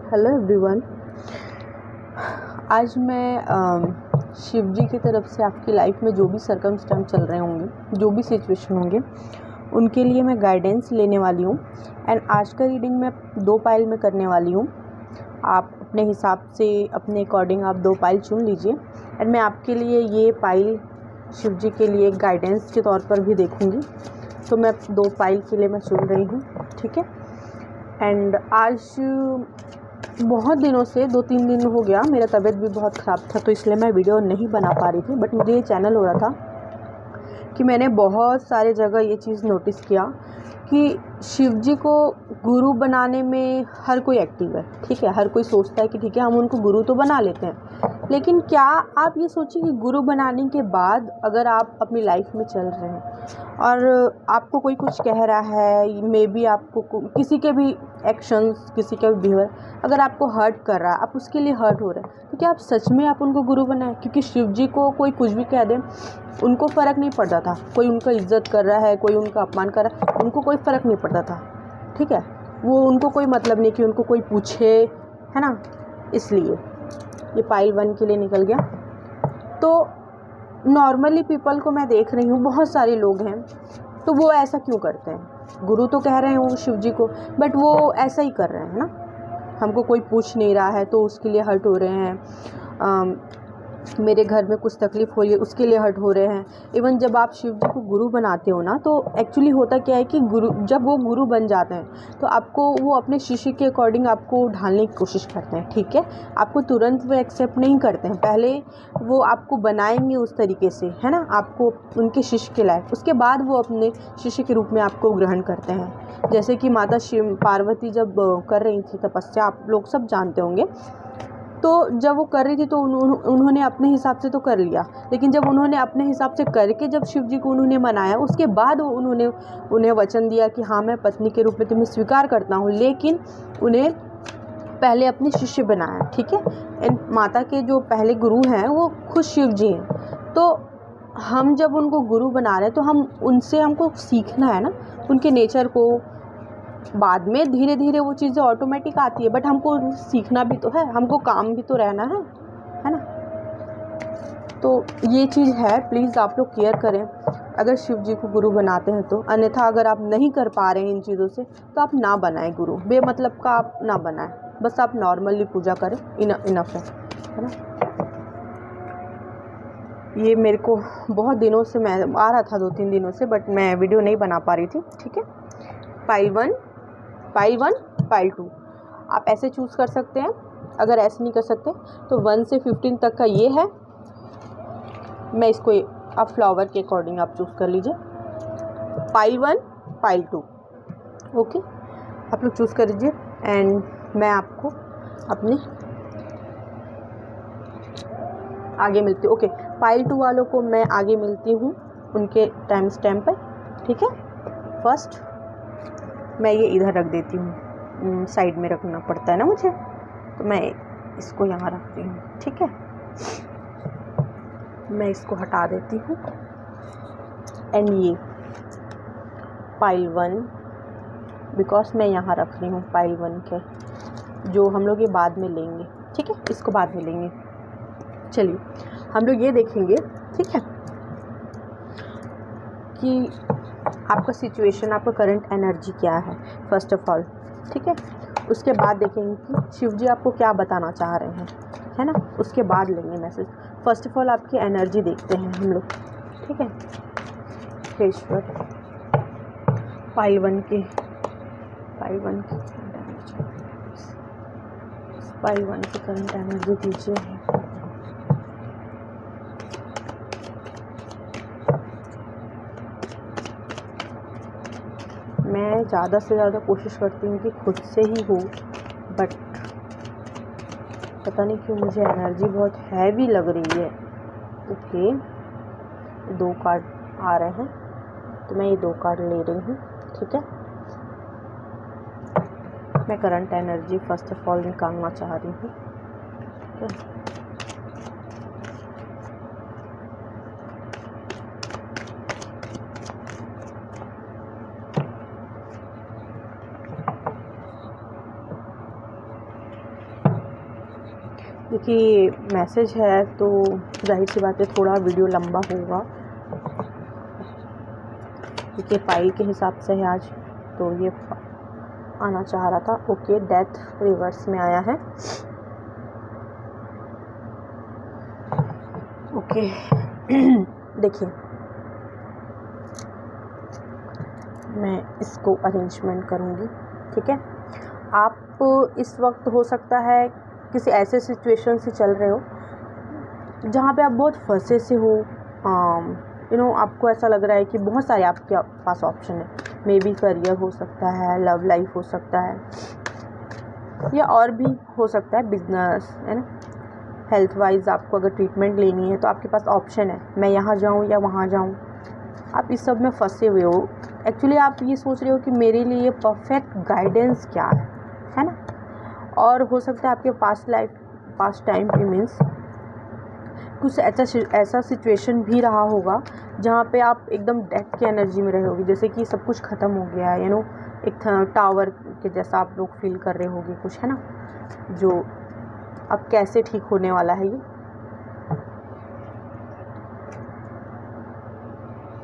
Hello everyone. आज मैं शिव जी की तरफ से आपकी लाइफ में जो भी सरकमस्टेंस चल रहे होंगे, जो भी सिचुएशन होंगे, उनके लिए मैं गाइडेंस लेने वाली हूँ। एंड आज का रीडिंग मैं 2 पाइल में करने वाली हूँ। आप अपने हिसाब से, अपने अकॉर्डिंग आप 2 पाइल चुन लीजिए। एंड मैं आपके लिए ये पाइल शिव जी के लिए गाइडेंस के तौर पर भी देखूँगी। तो मैं 2 पाइल के लिए मैं चुन रही हूँ, ठीक है। एंड आज बहुत दिनों से 2-3 दिन हो गया, मेरा तबीयत भी बहुत ख़राब था, तो इसलिए मैं वीडियो नहीं बना पा रही थी। बट मुझे ये चैनल हो रहा था कि मैंने बहुत सारे जगह ये चीज़ नोटिस किया कि शिव जी को गुरु बनाने में हर कोई एक्टिव है, ठीक है। हर कोई सोचता है कि ठीक है, हम उनको गुरु तो बना लेते हैं, लेकिन क्या आप ये सोचिए कि गुरु बनाने के बाद अगर आप अपनी लाइफ में चल रहे हैं और आपको कोई कुछ कह रहा है, मे बी आपको किसी के भी एक्शंस, किसी का भी बिहेवियर अगर आपको हर्ट कर रहा है, आप उसके लिए हर्ट हो रहे हैं, तो क्या आप सच में आप उनको गुरु बनाएं? क्योंकि शिव जी को कोई कुछ भी कह दे, उनको फ़र्क नहीं पड़ता था। कोई उनका इज्जत कर रहा है, कोई उनका अपमान कर रहा है, उनको कोई फ़र्क नहीं पड़ता था, ठीक है। वो उनको कोई मतलब नहीं कि उनको कोई पूछे, है ना। इसलिए ये पाइल 1 के लिए निकल गया। तो नॉर्मली पीपल को मैं देख रही हूँ, बहुत सारे लोग हैं, तो वो ऐसा क्यों करते हैं? गुरु तो कह रहे हैं वो शिव जी को, बट वो ऐसा ही कर रहे हैं ना। हमको कोई पूछ नहीं रहा है तो उसके लिए हर्ट हो रहे हैं। मेरे घर में कुछ तकलीफ़ हो रही है, उसके लिए हर्ट हो रहे हैं। इवन जब आप शिव जी को गुरु बनाते हो ना, तो एक्चुअली होता क्या है कि जब वो गुरु बन जाते हैं तो आपको वो अपने शिष्य के अकॉर्डिंग आपको ढालने की कोशिश करते हैं, ठीक है। आपको तुरंत वो एक्सेप्ट नहीं करते हैं, पहले वो आपको बनाएंगे उस तरीके से, है ना, आपको उनके शिष्य के लायक। उसके बाद वो अपने शिष्य के रूप में आपको ग्रहण करते हैं। जैसे कि माता शिव पार्वती जब कर रही थी तपस्या, आप लोग सब जानते होंगे। तो जब वो कर रही थी तो उन्होंने अपने हिसाब से तो कर लिया, लेकिन जब उन्होंने अपने हिसाब से करके जब शिव जी को उन्होंने मनाया, उसके बाद उन्होंने उन्हें वचन दिया कि हाँ, मैं पत्नी के रूप में तुम्हें स्वीकार करता हूँ, लेकिन उन्हें पहले अपने शिष्य बनाया, ठीक है। एंड माता के जो पहले गुरु हैं वो खुद शिव जी हैं। तो हम जब उनको गुरु बना रहे हैं तो हम उनसे, हमको सीखना है ना उनके नेचर को। बाद में धीरे धीरे वो चीज़ें ऑटोमेटिक आती है, बट हमको सीखना भी तो है, हमको काम भी तो रहना है ना। तो ये चीज़ है, प्लीज़ आप लोग केयर करें अगर शिव जी को गुरु बनाते हैं तो। अन्यथा अगर आप नहीं कर पा रहे हैं इन चीज़ों से, तो आप ना बनाएं गुरु, बेमतलब का आप ना बनाएं, बस आप नॉर्मली पूजा करें, इनफ है ना। ये मेरे को बहुत दिनों से मैं आ रहा था, 2-3 दिनों से, बट मैं वीडियो नहीं बना पा रही थी, ठीक है। पाइल 1, पाइल 2 आप ऐसे चूज़ कर सकते हैं। अगर ऐसे नहीं कर सकते तो 1 से 15 तक का ये है। मैं इसको आप फ्लावर के अकॉर्डिंग आप चूज़ कर लीजिए। पाइल 1, पाइल 2, ओके, आप लोग चूज़ कर लीजिए। एंड मैं आपको अपने आगे मिलती हूँ, ओके। पाइल 2 वालों को मैं आगे मिलती हूँ उनके टाइम स्टैम्प पर, ठीक है। फर्स्ट मैं ये इधर रख देती हूँ, साइड में रखना पड़ता है ना मुझे, तो मैं इसको यहाँ रखती हूँ, ठीक है। मैं इसको हटा देती हूँ। एंड ये पाइल 1, बिकॉज मैं यहाँ रख रही हूँ पाइल 1 के, जो हम लोग ये बाद में लेंगे, ठीक है, इसको बाद में लेंगे। चलिए हम लोग ये देखेंगे, ठीक है, कि आपका सिचुएशन, आपका करंट एनर्जी क्या है फर्स्ट ऑफ ऑल, ठीक है। उसके बाद देखेंगे कि शिव जी आपको क्या बताना चाह रहे हैं, है ना। उसके बाद लेंगे मैसेज। फर्स्ट ऑफ ऑल आपकी एनर्जी देखते हैं हम लोग, ठीक है। ईश्वर पाइल 1 की करंट एनर्जी दीजिए। मैं ज़्यादा से ज़्यादा कोशिश करती हूँ कि खुद से ही हो, बट पता नहीं क्यों मुझे एनर्जी बहुत हैवी लग रही है। ओके, 2 कार्ड आ रहे हैं, तो मैं ये 2 कार्ड ले रही हूँ, ठीक है। मैं current energy first of all निकालना चाह रही हूँ, ठीक है। देखिए मैसेज है तो जाहिर सी बात है थोड़ा वीडियो लंबा होगा, क्योंकि फाइल के हिसाब से है आज, तो ये आना चाह रहा था। ओके, डेथ रिवर्स में आया है। ओके देखिए मैं इसको अरेंजमेंट करूँगी, ठीक है। आप इस वक्त हो सकता है किसी ऐसे सिचुएशन से चल रहे हो जहाँ पे आप बहुत फंसे से हो, आपको ऐसा लग रहा है कि बहुत सारे आपके पास ऑप्शन है। मे बी करियर हो सकता है, लव लाइफ हो सकता है, या और भी हो सकता है, बिजनेस है ना। हेल्थ वाइज आपको अगर ट्रीटमेंट लेनी है तो आपके पास ऑप्शन है, मैं यहाँ जाऊँ या वहाँ जाऊँ। आप इस सब में फंसे हुए हो। एक्चुअली आप ये सोच रहे हो कि मेरे लिए परफेक्ट गाइडेंस क्या है ना। और हो सकता है आपके पास्ट टाइम पे मीन्स कुछ ऐसा सिचुएशन भी रहा होगा जहाँ पे आप एकदम डेथ की एनर्जी में रहे होगे, जैसे कि सब कुछ ख़त्म हो गया है, एक टावर के जैसा आप लोग फील कर रहे होगे कुछ, है ना, जो अब कैसे ठीक होने वाला है ये,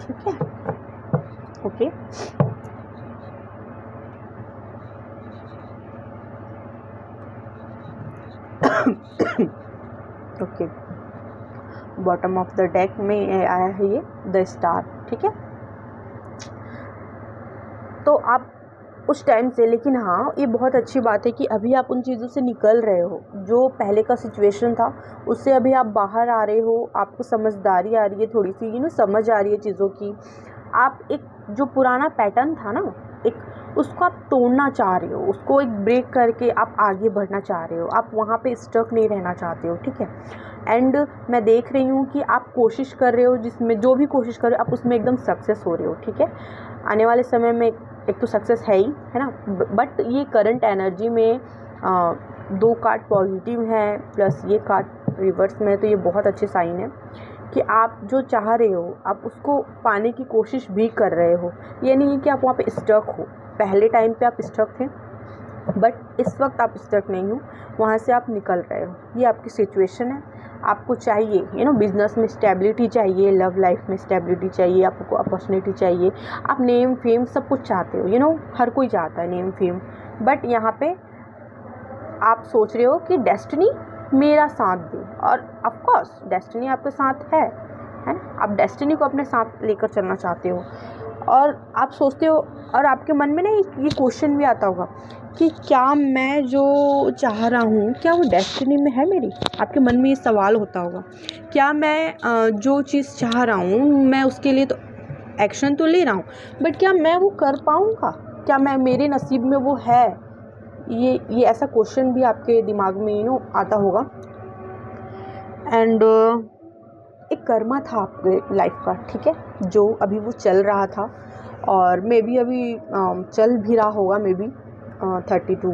ठीक है। Okay okay, bottom of the deck में आया है ये द स्टार, ठीक है। तो आप उस टाइम से, लेकिन हाँ ये बहुत अच्छी बात है कि अभी आप उन चीज़ों से निकल रहे हो। जो पहले का सिचुएशन था उससे अभी आप बाहर आ रहे हो, आपको समझदारी आ रही है, थोड़ी सी समझ आ रही है चीज़ों की। आप एक जो पुराना पैटर्न था ना, एक उसको आप तोड़ना चाह रहे हो, उसको एक ब्रेक करके आप आगे बढ़ना चाह रहे हो, आप वहाँ पे स्टक नहीं रहना चाहते हो, ठीक है। एंड मैं देख रही हूँ कि आप कोशिश कर रहे हो, जिसमें जो भी कोशिश कर रहे हो आप उसमें एकदम सक्सेस हो रहे हो, ठीक है। आने वाले समय में एक तो सक्सेस है ही, है ना, बट ये करंट एनर्जी में 2 कार्ड पॉजिटिव हैं प्लस ये कार्ड रिवर्स में, तो ये बहुत अच्छे साइन है कि आप जो चाह रहे हो आप उसको पाने की कोशिश भी कर रहे हो। ये नहीं है कि आप वहाँ पे स्टक हो। पहले टाइम पे आप स्टक थे, बट इस वक्त आप स्टक नहीं हो, वहाँ से आप निकल रहे हो। ये आपकी सिचुएशन है। आपको चाहिए बिजनेस में स्टेबिलिटी चाहिए, लव लाइफ में स्टेबिलिटी चाहिए, आपको अपॉर्चुनिटी चाहिए, आप नेम फेम सब कुछ चाहते हो, हर कोई चाहता है नेम फेम। बट यहाँ पे आप सोच रहे हो कि डेस्टिनी मेरा साथ दे, और ऑफ कोर्स डेस्टिनी आपके साथ है ना। आप डेस्टिनी को अपने साथ लेकर चलना चाहते हो, और आप सोचते हो, और आपके मन में ना ये क्वेश्चन भी आता होगा कि क्या मैं जो चाह रहा हूँ क्या वो डेस्टिनी में है मेरी। आपके मन में ये सवाल होता होगा, क्या मैं जो चीज़ चाह रहा हूँ मैं उसके लिए तो एक्शन तो ले रहा हूँ, बट क्या मैं वो कर पाऊँगा, क्या मैं मेरे नसीब में वो है। ये ऐसा क्वेश्चन भी आपके दिमाग में आता होगा। एंड एक कर्मा था आपके लाइफ का, ठीक है, जो अभी वो चल रहा था, और मे बी अभी चल भी रहा होगा, मे बी 30 to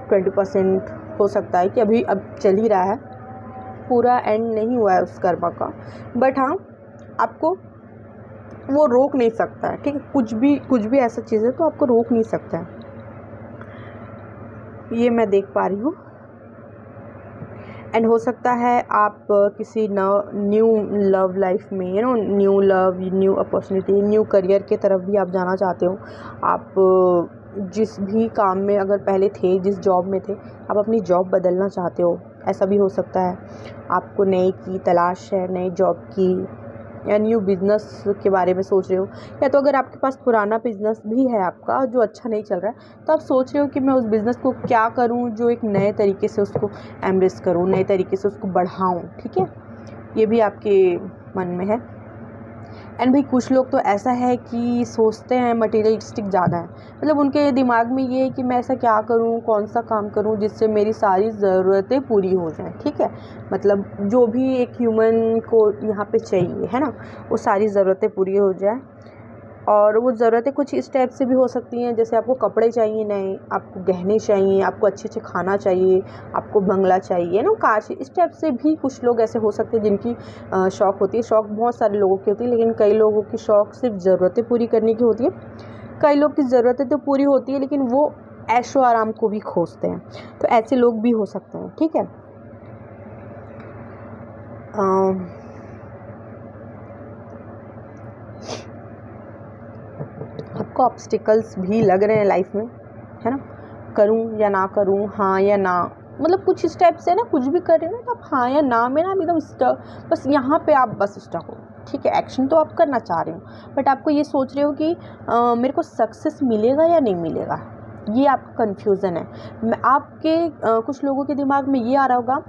20% हो सकता है कि अभी अब चल ही रहा है, पूरा एंड नहीं हुआ है उस कर्मा का। बट हाँ, आपको वो रोक नहीं सकता है, ठीक है। कुछ भी ऐसा चीज़ है तो आपको रोक नहीं सकता है, ये मैं देख पा रही हूँ। एंड हो सकता है आप किसी न्यू लव लाइफ में, new love, new opportunity, new career के तरफ भी आप जाना चाहते हो। आप जिस भी काम में अगर पहले थे, जिस जॉब में थे, आप अपनी जॉब बदलना चाहते हो, ऐसा भी हो सकता है। आपको नए की तलाश है, नए जॉब की, या न्यू बिज़नेस के बारे में सोच रहे हो। या तो अगर आपके पास पुराना बिज़नेस भी है आपका जो अच्छा नहीं चल रहा है, तो आप सोच रहे हो कि मैं उस बिज़नेस को क्या करूं जो एक नए तरीके से उसको एम्ब्रेस करूं, नए तरीके से उसको बढ़ाऊं, ठीक है। ये भी आपके मन में है। एंड भाई कुछ लोग तो ऐसा है कि सोचते हैं मटेरियलिस्टिक ज़्यादा है, मतलब उनके दिमाग में ये है कि मैं ऐसा क्या करूं, कौन सा काम करूं जिससे मेरी सारी ज़रूरतें पूरी हो जाएं, ठीक है। मतलब जो भी एक ह्यूमन को यहाँ पे चाहिए, है ना, वो सारी ज़रूरतें पूरी हो जाए। और वो ज़रूरतें कुछ इस टाइप से भी हो सकती हैं, जैसे आपको कपड़े चाहिए नए, आपको गहने चाहिए, आपको अच्छे खाना चाहिए, आपको बंगला चाहिए ना, कार चाहिए। इस टाइप से भी कुछ लोग ऐसे हो सकते हैं जिनकी शौक़ होती है। शौक़ बहुत सारे लोगों की होती है, लेकिन कई लोगों की शौक़ सिर्फ ज़रूरतें पूरी करने की होती है। कई लोग की ज़रूरतें तो पूरी होती है, लेकिन वो ऐशो आराम को भी खोजते हैं, तो ऐसे लोग भी हो सकते हैं, ठीक है। आपको ऑब्स्टिकल्स भी लग रहे हैं लाइफ में, है ना, करूं या ना करूं, हाँ या ना, मतलब कुछ स्टेप से ना कुछ भी कर रहे हो ना तो आप हाँ या ना में ना एकदम स्टक, बस यहाँ पे आप बस स्टक हो, ठीक है। एक्शन तो आप करना चाह रहे हो बट आपको ये सोच रहे हो कि मेरे को सक्सेस मिलेगा या नहीं मिलेगा, ये आपका कन्फ्यूज़न है। आपके कुछ लोगों के दिमाग में ये आ रहा होगा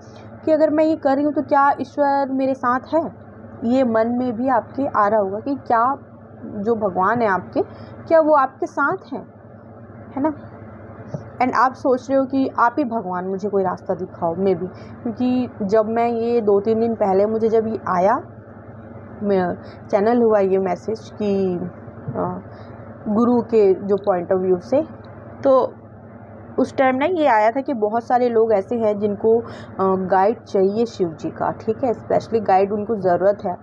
कि अगर मैं ये कर रही हूँ तो क्या ईश्वर मेरे साथ है, ये मन में भी आपके आ रहा होगा कि क्या जो भगवान है आपके, क्या वो आपके साथ हैं, है ना। एंड आप सोच रहे हो कि आप ही भगवान मुझे कोई रास्ता दिखाओ, मे बी, क्योंकि जब मैं ये 2-3 दिन पहले मुझे जब ये आया चैनल हुआ ये मैसेज कि गुरु के जो पॉइंट ऑफ व्यू से, तो उस टाइम ना ये आया था कि बहुत सारे लोग ऐसे हैं जिनको गाइड चाहिए शिव जी का, ठीक है, स्पेशली गाइड उनको ज़रूरत है,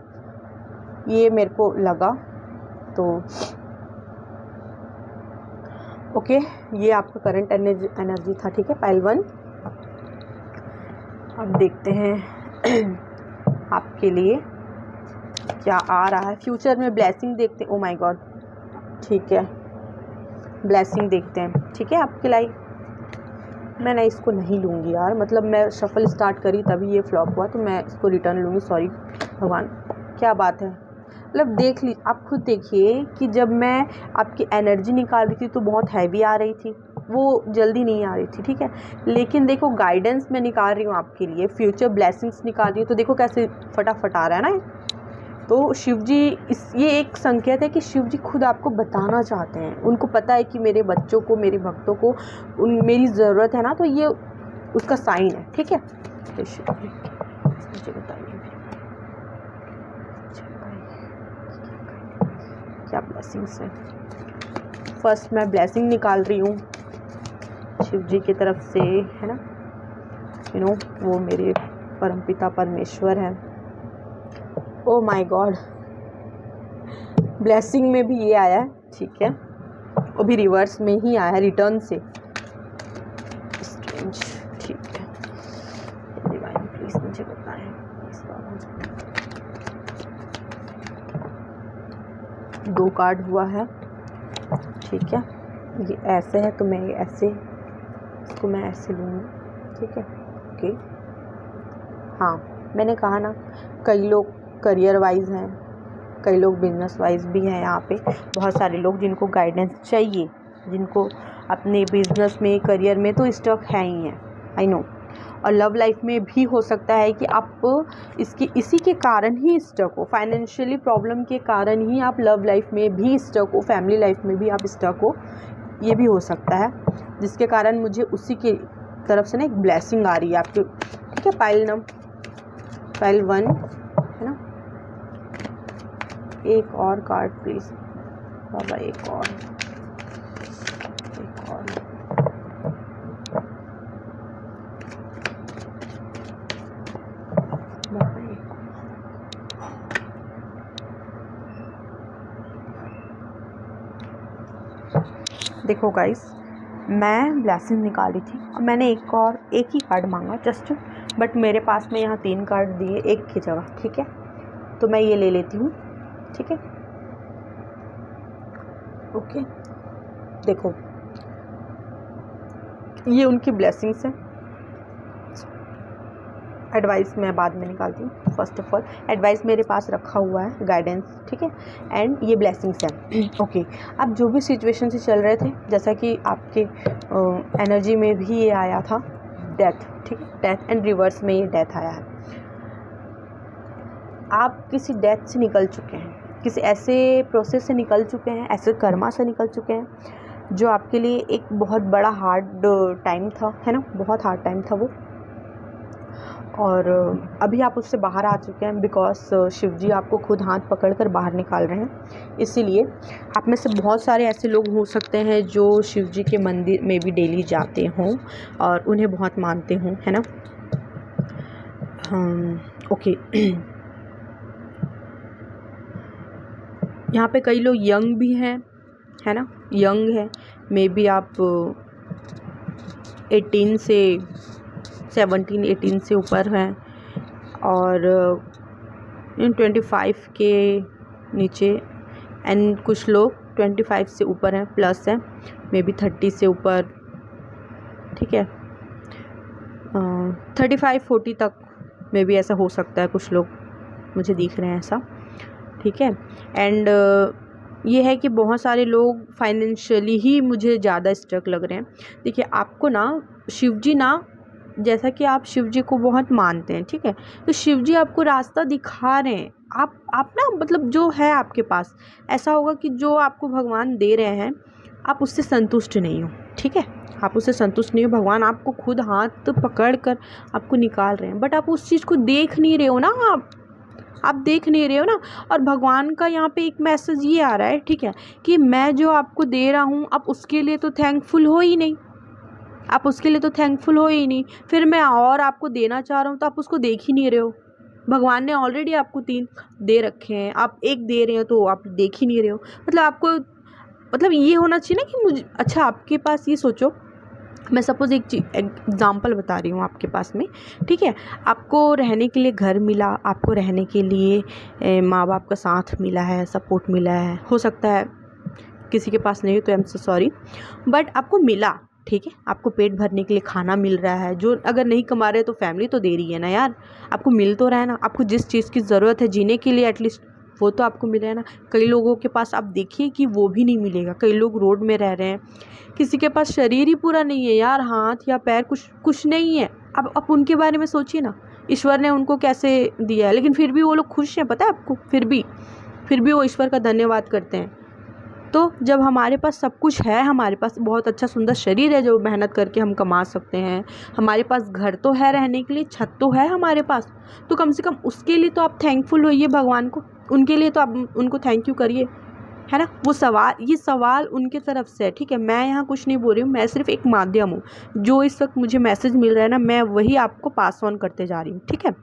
ये मेरे को लगा। तो ओके, ये आपका करंट एनर्जी था, ठीक है, पाइल 1। अब देखते हैं आपके लिए क्या आ रहा है फ्यूचर में। ब्लेसिंग देखते हैं, ओ माय गॉड, ठीक है, ब्लेसिंग देखते हैं, ठीक है, आपके लाइफ। मैं ना इसको नहीं लूँगी यार, मतलब मैं शफल स्टार्ट करी तभी ये फ्लॉप हुआ, तो मैं इसको रिटर्न लूँगी, सॉरी भगवान। क्या बात है, मतलब देख ली, आप खुद देखिए कि जब मैं आपकी एनर्जी निकाल रही थी तो बहुत हैवी आ रही थी, वो जल्दी नहीं आ रही थी, ठीक है, लेकिन देखो गाइडेंस मैं निकाल रही हूँ आपके लिए, फ्यूचर ब्लेसिंग्स निकाल रही हूँ, तो देखो कैसे फटाफट आ रहा है ना। तो शिव जी ये एक संकेत है कि शिव जी खुद आपको बताना चाहते हैं, उनको पता है कि मेरे बच्चों को, मेरे भक्तों को मेरी ज़रूरत है ना, तो ये उसका साइन है, ठीक है। शिव जी मुझे बताइए क्या ब्लेसिंग्स है। फर्स्ट मैं ब्लेसिंग निकाल रही हूँ शिव जी की तरफ से, है ना, यू नो वो मेरे परमपिता परमेश्वर हैं। ओ माय गॉड, ब्लेसिंग में भी ये आया है, ठीक है, वो भी रिवर्स में ही आया है, रिटर्न से, स्ट्रेंज, ठीक है। डिवाइन प्लीज मुझे बताएं इस बार। 2 कार्ड हुआ है, ठीक है, ये ऐसे है तो मैं ये ऐसे, इसको मैं ऐसे लूँगी, ठीक है, ओके। हाँ, मैंने कहा ना, कई लोग करियर वाइज हैं, कई लोग बिजनेस वाइज भी हैं, यहाँ पे बहुत सारे लोग जिनको गाइडेंस चाहिए, जिनको अपने बिजनेस में, करियर में तो स्टक है ही हैं, आई नो। और लव लाइफ में भी हो सकता है कि आप इसी के कारण ही स्टक हो, फाइनेंशियली प्रॉब्लम के कारण ही आप लव लाइफ में भी स्टक हो, फैमिली लाइफ में भी आप स्टक हो, ये भी हो सकता है, जिसके कारण मुझे उसी की तरफ से ना एक ब्लेसिंग आ रही है आपके, ठीक है। पाइल 1, है ना, एक और कार्ड प्लीज़ बाबा, एक और बाबा, एक। देखो गाइस, मैं ब्लेसिंग निकाली थी और मैंने एक ही कार्ड मांगा जस्ट, बट मेरे पास में यहाँ 3 कार्ड दिए एक की जगह, ठीक है, तो मैं ये ले लेती हूँ, ठीक है, ओके। देखो ये उनकी ब्लेसिंग्स हैं, एडवाइस मैं बाद में निकालती हूँ। फर्स्ट ऑफ ऑल एडवाइस मेरे पास रखा हुआ है, गाइडेंस, ठीक है, एंड ये ब्लेसिंग्स हैं, ओके। आप जो भी सिचुएशन से चल रहे थे, जैसा कि आपके एनर्जी में भी ये आया था डेथ, ठीक है, डेथ एंड रिवर्स में ये डेथ आया है। आप किसी डेथ से निकल चुके हैं, किसी ऐसे प्रोसेस से निकल चुके हैं, ऐसे कर्मा से निकल चुके हैं जो आपके लिए एक बहुत बड़ा हार्ड टाइम था, है ना, बहुत हार्ड टाइम था वो, और अभी आप उससे बाहर आ चुके हैं, बिकॉज शिव जी आपको खुद हाथ पकड़कर बाहर निकाल रहे हैं। इसीलिए आप में से बहुत सारे ऐसे लोग हो सकते हैं जो शिव जी के मंदिर में भी डेली जाते हों और उन्हें बहुत मानते हों, है ना, ओके। यहाँ पे कई लोग यंग भी हैं, है ना, यंग है, मे बी आप 18 से 17-18 से ऊपर हैं, और इन 25 के नीचे, एंड कुछ लोग 25 से ऊपर हैं, प्लस है, मे बी 30 से ऊपर, ठीक है, 35-40 तक मे बी ऐसा हो सकता है, कुछ लोग मुझे दिख रहे हैं ऐसा, ठीक है। एंड ये है कि बहुत सारे लोग फाइनेंशियली ही मुझे ज़्यादा स्ट्रक लग रहे हैं। देखिए, आपको ना शिव जी ना, जैसा कि आप शिव जी को बहुत मानते हैं, ठीक है, तो शिव जी आपको रास्ता दिखा रहे हैं। आप ना मतलब जो है आपके पास, ऐसा होगा कि जो आपको भगवान दे रहे हैं आप उससे संतुष्ट नहीं हो, ठीक है, आप उससे संतुष्ट नहीं हो। भगवान आपको खुद हाथ पकड़ कर आपको निकाल रहे हैं, बट आप उस चीज़ को देख नहीं रहे हो ना, आप देख नहीं रहे हो ना। और भगवान का यहाँ पे एक मैसेज ये आ रहा है, ठीक है, कि मैं जो आपको दे रहा हूँ आप उसके लिए तो थैंकफुल हो ही नहीं, आप उसके लिए तो थैंकफुल हो ही नहीं, फिर मैं और आपको देना चाह रहा हूँ तो आप उसको देख ही नहीं रहे हो। भगवान ने ऑलरेडी आपको 3 दे रखे हैं, आप 1 दे रहे हो तो आप देख ही नहीं रहे हो। मतलब आपको, मतलब ये होना चाहिए ना कि मुझे, अच्छा आपके पास ये सोचो, मैं सपोज़ एक एग्ज़ाम्पल बता रही हूँ आपके पास में, ठीक है, आपको रहने के लिए घर मिला, आपको रहने के लिए माँ बाप का साथ मिला है, सपोर्ट मिला है, हो सकता है किसी के पास नहीं हो तो I am so sorry, but आपको मिला, ठीक है, आपको पेट भरने के लिए खाना मिल रहा है, जो अगर नहीं कमा रहे तो फैमिली तो दे रही है ना यार, आपको मिल तो रहा है ना, आपको जिस चीज़ की ज़रूरत है जीने के लिए एटलीस्ट वो तो आपको मिल रहा है ना। कई लोगों के पास आप देखिए कि वो भी नहीं मिलेगा, कई लोग रोड में रह रहे हैं, किसी के पास शरीर ही पूरा नहीं है यार, हाथ या पैर कुछ नहीं है। अब आप उनके बारे में सोचिए ना, ईश्वर ने उनको कैसे दिया है, लेकिन फिर भी वो लोग खुश हैं, पता है आपको, फिर भी वो ईश्वर का धन्यवाद करते हैं। तो जब हमारे पास सब कुछ है, हमारे पास बहुत अच्छा सुंदर शरीर है जो मेहनत करके हम कमा सकते हैं, हमारे पास घर तो है रहने के लिए, छत तो है हमारे पास, तो कम से कम उसके लिए तो आप थैंकफुल होइए भगवान को, उनके लिए तो आप उनको थैंक यू करिए, है ना। ये सवाल उनके तरफ से है, ठीक है, मैं यहाँ कुछ नहीं बोल रही हूँ, मैं सिर्फ एक माध्यम हूँ, जो इस वक्त मुझे मैसेज मिल रहा है ना, मैं वही आपको पास ऑन करते जा रही हूँ, ठीक है।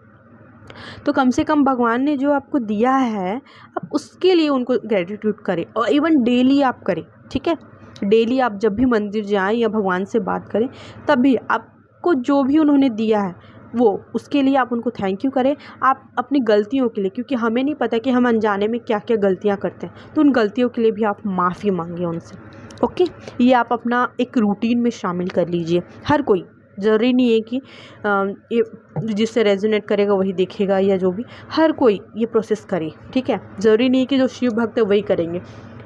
तो कम से कम भगवान ने जो आपको दिया है, आप उसके लिए उनको ग्रेटिट्यूड करें, और इवन डेली आप करें, ठीक है, डेली आप जब भी मंदिर जाएं या भगवान से बात करें, तब भी आपको जो भी उन्होंने दिया है वो, उसके लिए आप उनको थैंक यू करें। आप अपनी गलतियों के लिए, क्योंकि हमें नहीं पता कि हम अनजाने में क्या क्या गलतियां करते हैं, तो उन गलतियों के लिए भी आप माफ़ी मांगिए उनसे, ओके। ये आप अपना एक रूटीन में शामिल कर लीजिए। हर कोई, ज़रूरी नहीं है कि ये जिससे रेजोनेट करेगा वही देखेगा या जो भी, हर कोई ये प्रोसेस करे, ठीक है। ज़रूरी नहीं है कि जो शिव भक्त है वही करेंगे,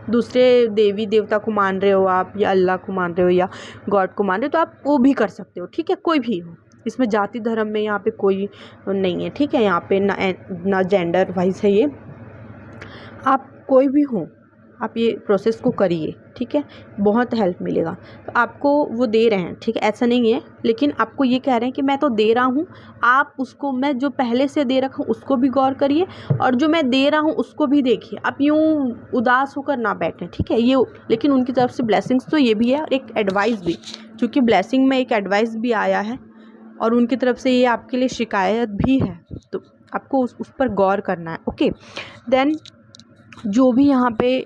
दूसरे देवी देवता को मान रहे हो आप, या अल्लाह को मान रहे हो, या गॉड को मान रहे हो, तो आप वो भी कर सकते हो, ठीक है, कोई भी हो, इसमें जाति धर्म में यहाँ पे कोई नहीं है, ठीक है, यहाँ पे ना जेंडर वाइज है ये, आप कोई भी हो, आप ये प्रोसेस को करिए, ठीक है, बहुत हेल्प मिलेगा। तो आपको वो दे रहे हैं, ठीक है, ऐसा नहीं है, लेकिन आपको ये कह रहे हैं कि मैं तो दे रहा हूँ, आप उसको, मैं जो पहले से दे रखा हूँ उसको भी गौर करिए, और जो मैं दे रहा हूँ उसको भी देखिए, आप यूँ उदास होकर ना बैठें, ठीक है। ये लेकिन उनकी तरफ से ब्लेसिंग्स तो ये भी है, और एक एडवाइस भी, क्योंकि ब्लेसिंग में एक एडवाइस भी आया है, और उनकी तरफ से ये आपके लिए शिकायत भी है, तो आपको उस पर गौर करना है, ओके। देन जो भी यहाँ पे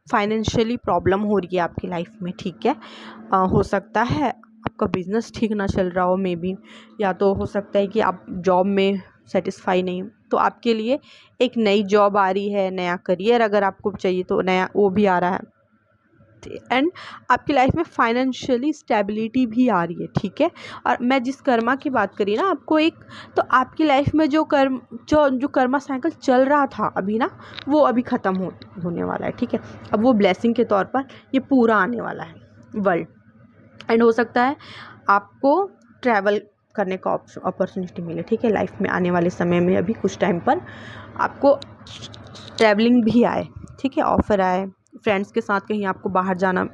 फाइनेंशियली प्रॉब्लम हो रही है आपकी लाइफ में, ठीक है, हो सकता है आपका बिज़नेस ठीक ना चल रहा हो, मे बी, या तो हो सकता है कि आप जॉब में सेटिस्फाई नहीं हो, तो आपके लिए एक नई जॉब आ रही है, नया करियर अगर आपको चाहिए तो नया वो भी आ रहा है, एंड आपकी लाइफ में फाइनेंशियली स्टेबिलिटी भी आ रही है, ठीक है। और मैं जिस कर्मा की बात करी ना आपको, एक तो आपकी लाइफ में जो कर्मा साइकिल चल रहा था अभी ना, वो अभी ख़त्म होने वाला है, ठीक है। अब वो ब्लेसिंग के तौर पर ये पूरा आने वाला है वर्ल्ड, एंड हो सकता है आपको ट्रैवल करने का अपॉर्चुनिटी मिले, ठीक है, लाइफ में आने वाले समय में, अभी कुछ टाइम पर आपको ट्रैवलिंग भी आए, ठीक है, ऑफ़र आए, फ्रेंड्स के साथ कहीं आपको बाहर जाना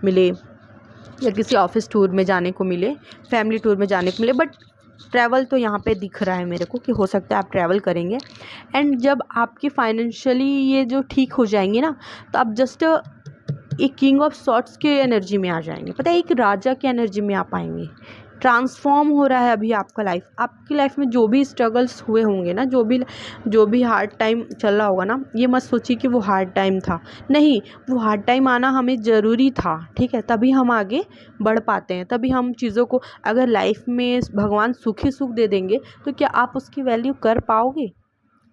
मिले, या किसी ऑफिस टूर में जाने को मिले, फैमिली टूर में जाने को मिले, बट ट्रैवल तो यहाँ पे दिख रहा है मेरे को कि हो सकता है आप ट्रैवल करेंगे। एंड जब आपकी फाइनेंशियली ये जो ठीक हो जाएंगे ना, तो आप जस्ट एक किंग ऑफ सॉर्ट्स के एनर्जी में आ जाएंगे, पता है, एक राजा की एनर्जी में आप आएंगे, ट्रांसफॉर्म हो रहा है अभी आपका लाइफ। आपकी लाइफ में जो भी स्ट्रगल्स हुए होंगे ना, जो भी हार्ड टाइम चल रहा होगा ना, ये मत सोचिए कि वो हार्ड टाइम था। नहीं, वो हार्ड टाइम आना हमें ज़रूरी था, ठीक है, तभी हम आगे बढ़ पाते हैं, तभी हम चीज़ों को, अगर लाइफ में भगवान सुख ही सुख दे देंगे तो क्या आप उसकी वैल्यू कर पाओगे?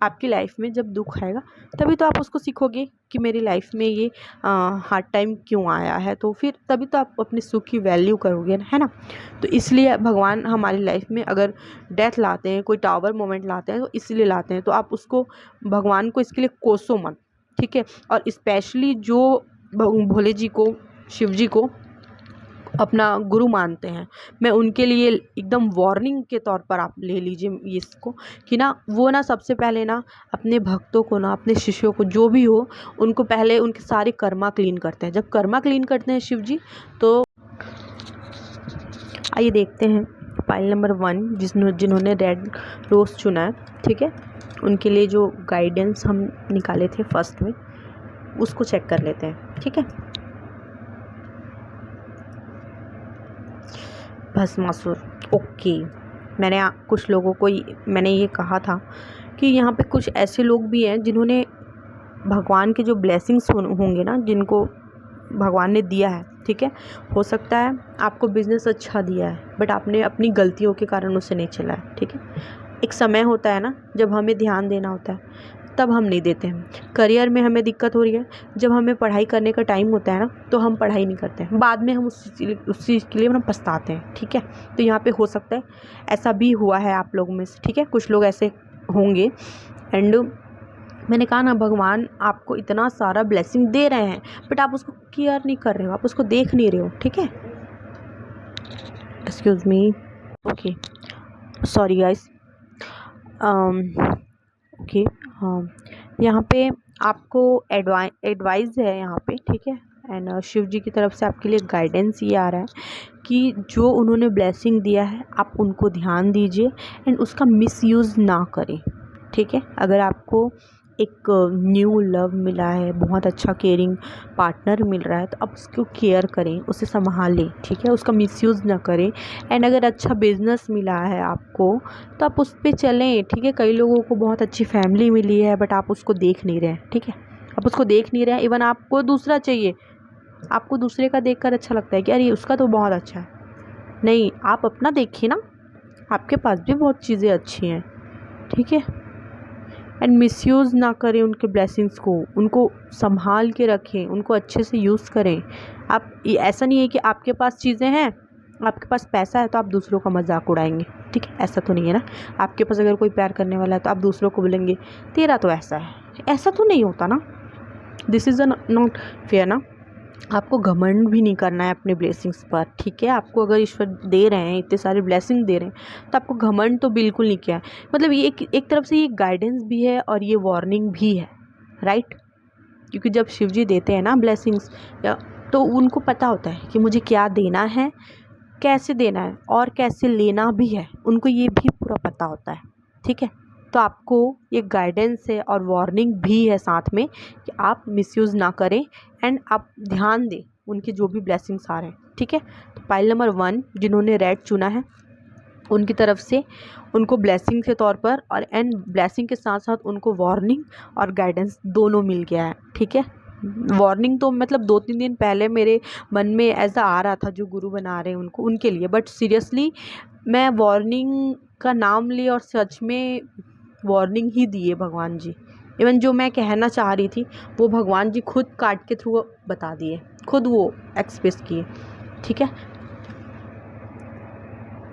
आपकी लाइफ में जब दुख आएगा तभी तो आप उसको सीखोगे कि मेरी लाइफ में ये हार्ड टाइम क्यों आया है, तो फिर तभी तो आप अपने सुख की वैल्यू करोगे, है ना। तो इसलिए भगवान हमारी लाइफ में अगर डेथ लाते हैं, कोई टावर मोमेंट लाते हैं, तो इसलिए लाते हैं। तो आप उसको, भगवान को इसके लिए कोसो मत, ठीक है। और स्पेशली जो भोले जी को, शिव जी को अपना गुरु मानते हैं, मैं उनके लिए एकदम वार्निंग के तौर पर आप ले लीजिए इसको, कि ना वो ना सबसे पहले ना अपने भक्तों को ना, अपने शिष्यों को, जो भी हो, उनको पहले उनके सारे कर्मा क्लीन करते हैं। जब कर्मा क्लीन करते हैं शिव जी, तो आइए देखते हैं पाइल नंबर 1 जिन्होंने रेड रोज़ चुना है, ठीक है, उनके लिए जो गाइडेंस हम निकाले थे फर्स्ट में, उसको चेक कर लेते हैं, ठीक है। भस्मासुर, ओके। मैंने कुछ लोगों को मैंने ये कहा था कि यहाँ पे कुछ ऐसे लोग भी हैं जिन्होंने भगवान के जो ब्लेसिंग्स होंगे ना, जिनको भगवान ने दिया है, ठीक है, हो सकता है आपको बिज़नेस अच्छा दिया है, बट आपने अपनी गलतियों के कारण उसे नहीं चलाया, ठीक है। एक समय होता है ना जब हमें ध्यान देना होता है, तब हम नहीं देते हैं। करियर में हमें दिक्कत हो रही है, जब हमें पढ़ाई करने का टाइम होता है ना, तो हम पढ़ाई नहीं करते हैं, बाद में हम उस चीज़ के लिए हम पछताते हैं, ठीक है। तो यहाँ पे हो सकता है ऐसा भी हुआ है आप लोगों में से, ठीक है, कुछ लोग ऐसे होंगे। एंड मैंने कहा ना, भगवान आपको इतना सारा ब्लेसिंग दे रहे हैं, बट आप उसको केयर नहीं कर रहे हो, आप उसको देख नहीं रहे हो, ठीक है। Excuse me, okay, sorry guys, okay. हाँ, यहाँ पे आपको एडवाइस है यहाँ पे, ठीक है। एंड शिव जी की तरफ से आपके लिए गाइडेंस ये आ रहा है कि जो उन्होंने ब्लेसिंग दिया है, आप उनको ध्यान दीजिए एंड उसका मिसयूज़ ना करें, ठीक है। अगर आपको एक न्यू लव मिला है, बहुत अच्छा केयरिंग पार्टनर मिल रहा है, तो आप उसको केयर करें, उसे संभालें, ठीक है, उसका मिसयूज़ ना करें। एंड अगर अच्छा बिज़नेस मिला है आपको, तो आप उस पर चलें, ठीक है। कई लोगों को बहुत अच्छी फैमिली मिली है, बट आप उसको देख नहीं रहे हैं, ठीक है, आप उसको देख नहीं रहे हैं। इवन आपको दूसरा चाहिए, आपको दूसरे का देखकर अच्छा लगता है कि अरे उसका तो बहुत अच्छा है, नहीं, आप अपना देखिए ना, आपके पास भी बहुत चीज़ें अच्छी हैं, ठीक है। एंड मिसयूज़ ना करें उनके ब्लेसिंग्स को, उनको संभाल के रखें, उनको अच्छे से यूज़ करें। आप, ऐसा नहीं है कि आपके पास चीज़ें हैं, आपके पास पैसा है तो आप दूसरों का मजाक उड़ाएंगे, ठीक है, ऐसा तो नहीं है ना। आपके पास अगर कोई प्यार करने वाला है तो आप दूसरों को बोलेंगे तेरा तो ऐसा है, ऐसा तो नहीं होता ना। दिस इज़ नॉट फेयर ना। आपको घमंड भी नहीं करना है अपने ब्लेसिंग्स पर, ठीक है। आपको अगर ईश्वर दे रहे हैं, इतने सारे ब्लेसिंग दे रहे हैं, तो आपको घमंड तो बिल्कुल नहीं किया है। मतलब ये एक तरफ से ये गाइडेंस भी है और ये वार्निंग भी है, राइट। क्योंकि जब शिव जी देते हैं ना ब्लेसिंग्स, तो उनको पता होता है कि मुझे क्या देना है, कैसे देना है और कैसे लेना भी है, उनको ये भी पूरा पता होता है, ठीक है। तो आपको ये गाइडेंस है और वार्निंग भी है साथ में कि आप मिसयूज़ ना करें एंड आप ध्यान दें उनके जो भी ब्लेसिंग्स आ रहे हैं, ठीक है। तो पाइल नंबर 1 जिन्होंने रेड चुना है, उनकी तरफ से उनको ब्लेसिंग के तौर पर और एंड ब्लेसिंग के साथ साथ उनको वार्निंग और गाइडेंस दोनों मिल गया है, ठीक है। वार्निंग तो मतलब 2-3 दिन पहले मेरे मन में ऐसा आ रहा था जो गुरु बना रहे हैं उनको, उनके लिए, बट सीरियसली मैं वार्निंग का नाम ली और सच में वार्निंग ही दिए भगवान जी। इवन जो मैं कहना चाह रही थी वो भगवान जी खुद कार्ड के थ्रू बता दिए, खुद वो एक्सप्रेस किए, ठीक है।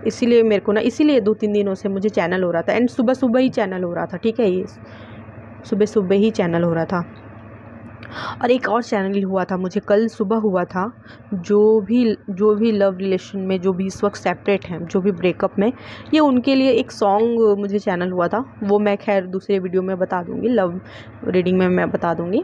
इसीलिए मेरे को ना, इसीलिए 2-3 दिनों से मुझे चैनल हो रहा था एंड सुबह सुबह ही चैनल हो रहा था, ठीक है, ये सुबह सुबह ही चैनल हो रहा था। और एक और चैनल हुआ था मुझे कल सुबह हुआ था, जो भी लव रिलेशन में, जो भी इस वक्त सेपरेट हैं, जो भी ब्रेकअप में, ये उनके लिए एक सॉन्ग मुझे चैनल हुआ था। वो मैं खैर दूसरे वीडियो में बता दूंगी, लव रीडिंग में मैं बता दूंगी।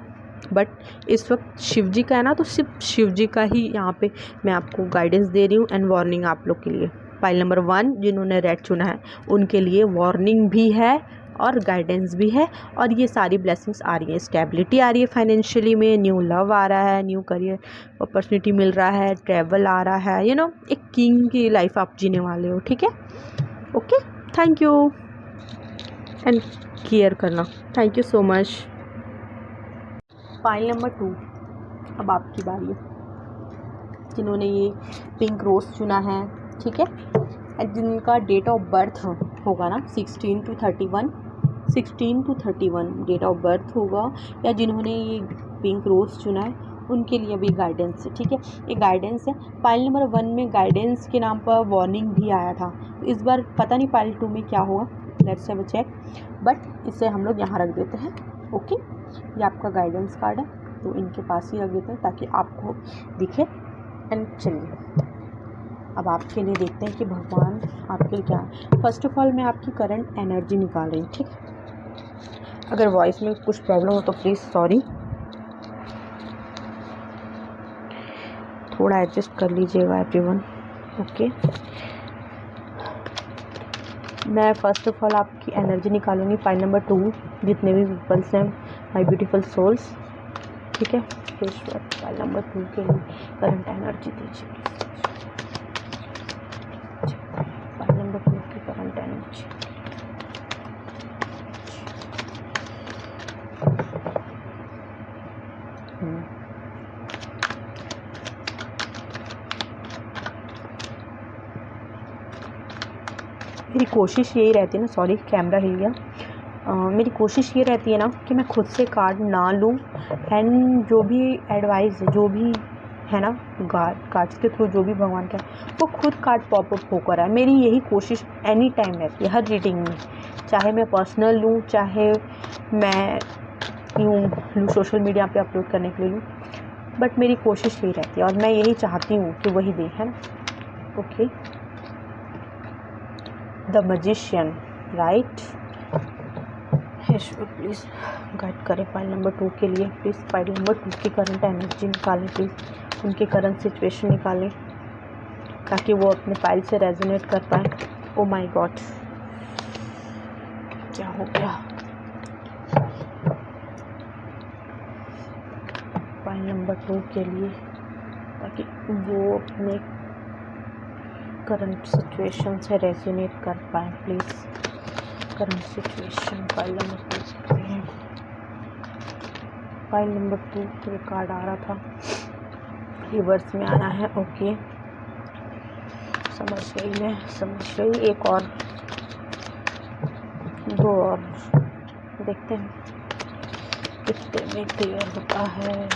बट इस वक्त शिव जी का है ना, तो सिर्फ शिव जी का ही यहाँ पे मैं आपको गाइडेंस दे रही हूँ एंड वार्निंग आप लोग के लिए, पाइल नंबर 1 जिन्होंने रेड चुना है उनके लिए वार्निंग भी है और गाइडेंस भी है, और ये सारी ब्लेसिंग्स आ रही है। स्टेबिलिटी आ रही है फाइनेंशियली में, न्यू लव आ रहा है, न्यू करियर अपॉर्चुनिटी मिल रहा है, ट्रैवल आ रहा है, एक किंग की लाइफ आप जीने वाले हो। ठीक है, okay, thank you and care करना। Thank you so much. Pile number 2, अब आपकी बारी है, जिन्होंने ये पिंक रोज़ चुना है। ठीक है, एंड जिनका डेट ऑफ बर्थ होगा ना 16 to 31 डेट ऑफ बर्थ होगा, या जिन्होंने ये पिंक रोज़ चुना है उनके लिए भी गाइडेंस है। ठीक है, ये गाइडेंस है। पाइल नंबर 1 में गाइडेंस के नाम पर वार्निंग भी आया था, तो इस बार पता नहीं पाइल 2 में क्या होगा, let's have a check, but इसे हम लोग यहाँ रख देते हैं। ओके, ये आपका गाइडेंस कार्ड है, तो इनके पास ही रख देते हैं ताकि आपको दिखे। एंड चलिए अब आपके लिए देखते हैं कि भगवान आपके लिए क्या है। फर्स्ट ऑफ ऑल मैं आपकी करंट एनर्जी निकाल रही हूँ। ठीक है, अगर वॉइस में कुछ प्रॉब्लम हो तो प्लीज़ सॉरी, थोड़ा एडजस्ट कर लीजिएगा एवरीवन। ओके, मैं फर्स्ट ऑफ ऑल आपकी एनर्जी निकालूंगी। पाइल नंबर 2 जितने भी पीपल्स हैं, माय ब्यूटीफुल सोल्स। ठीक है, पाइल नंबर 2 के लिए करंट एनर्जी दीजिए। पाइल नंबर 2 की करंट एनर्जी। मेरी कोशिश यही रहती है ना, सॉरी कैमरा हिल गया, मेरी कोशिश ये रहती है ना कि मैं खुद से कार्ड ना लूँ, एंड जो भी एडवाइस जो भी है ना कार्ड्स के थ्रू जो भी भगवान का वो खुद कार्ड पॉपअप होकर आए। मेरी यही कोशिश एनी टाइम रहती है हर रीडिंग में, चाहे मैं पर्सनल लूँ चाहे मैं लूँ सोशल मीडिया पे अपलोड करने के लिए लूँ, बट मेरी कोशिश यही रहती है और मैं यही चाहती हूँ कि वही दे, है ना। Okay, the magician, right. Ishwar please guide करें पाइल नंबर 2 के लिए। प्लीज़ पाइल नंबर 2 की करंट एनर्जी निकालें, प्लीज़ उनकी करंट सिचुएशन निकालें ताकि वो अपने पाइल से रेजोनेट कर पाए। ओ माय गॉड, क्या हो गया। पाइल नंबर 2 के लिए ताकि वो अपने करंट सिचुएशन से रेजोनेट कर पाए। Please current situation pile number 2 सकते हैं। पाइल नंबर 2 पे कार्ड आ रहा था, रिवर्स में आया है। ओके, समझ गई मैं, समझ गई। एक और, दो और देखते हैं कितने में क्लियर होता है।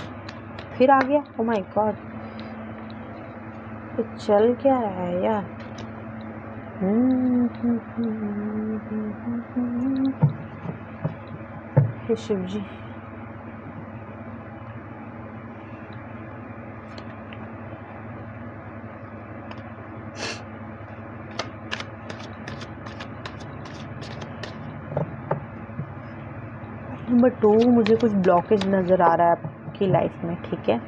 फिर आ गया, ओ माय गॉड, तो चल क्या रहा है यार। हे शिव जी, नंबर 2 मुझे कुछ ब्लॉकेज नज़र आ रहा है आपकी लाइफ में। ठीक है,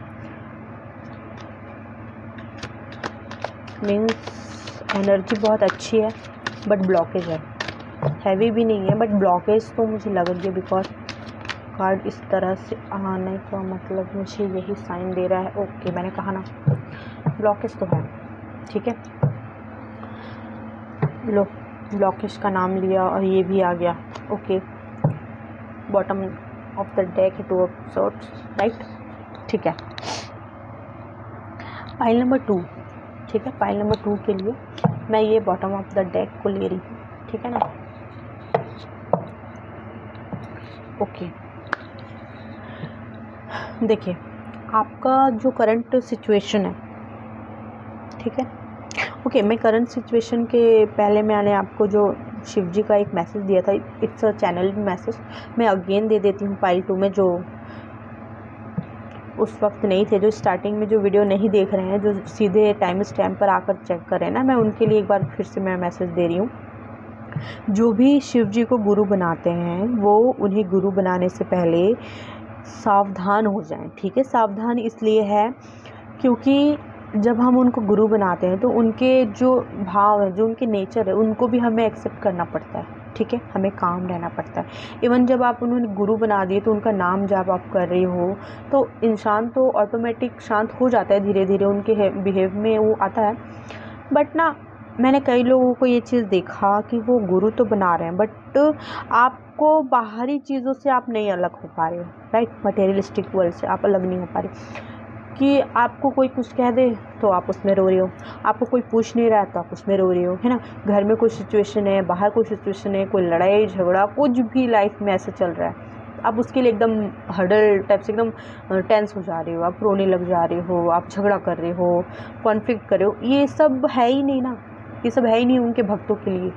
मीन्स एनर्जी बहुत अच्छी है बट ब्लॉकेज है, हैवी भी नहीं है बट ब्लॉकेज तो मुझे लग रही है, बिकॉज कार्ड इस तरह से आने का मतलब मुझे यही साइन दे रहा है। ओके, मैंने कहा ना ब्लॉकेज तो है। ठीक है, लो ब्लॉकेज का नाम लिया और ये भी आ गया। Okay, bottom of the deck 2 of swords, right. ठीक है, पाइल नंबर 2। ठीक है, पाइल नंबर 2 के लिए मैं ये बॉटम ऑफ द डेक को ले रही हूँ। ठीक है ना। ओके, देखिए आपका जो करंट सिचुएशन है, ठीक है। ओके, मैं करंट सिचुएशन के पहले मैंने आपको जो शिव जी का एक मैसेज दिया था, इट्स अ चैनल मैसेज, मैं अगेन दे देती हूँ पाइल 2 में, जो उस वक्त नहीं थे, जो स्टार्टिंग में जो वीडियो नहीं देख रहे हैं, जो सीधे टाइम स्टैम्प पर आकर चेक कर रहे हैं ना, मैं उनके लिए एक बार फिर से मैं मैसेज दे रही हूँ। जो भी शिव जी को गुरु बनाते हैं वो उन्हें गुरु बनाने से पहले सावधान हो जाएं। ठीक है, सावधान इसलिए है क्योंकि जब हम उनको गुरु बनाते हैं तो उनके जो भाव है, जो उनके नेचर है, उनको भी हमें एक्सेप्ट करना पड़ता है, ठीक है। हमें काम रहना पड़ता है। इवन जब आप उन्होंने गुरु बना दिए तो उनका नाम जब आप कर रहे हो तो इंसान तो ऑटोमेटिक शांत हो जाता है, धीरे धीरे उनके बिहेव में वो आता है। बट ना, मैंने कई लोगों को ये चीज़ देखा कि वो गुरु तो बना रहे हैं बट आपको बाहरी चीज़ों से आप नहीं अलग हो पा रहे हो, राइट। मटेरियलिस्टिक वर्ल्ड से आप अलग नहीं हो पा रहे कि आपको कोई कुछ कह दे तो आप उसमें रो रहे हो, आपको कोई पूछ नहीं रहा है तो आप उसमें रो रहे हो, है ना। घर में कोई सिचुएशन है, बाहर कोई सिचुएशन है, कोई लड़ाई झगड़ा कुछ भी लाइफ में ऐसे चल रहा है, आप उसके लिए एकदम हर्डल टाइप से एकदम टेंस हो जा रहे हो, आप रोने लग जा रहे हो, आप झगड़ा कर रहे हो, कॉन्फ्लिक्ट कर रहे हो। ये सब है ही नहीं ना, ये सब है ही नहीं उनके भक्तों के लिए,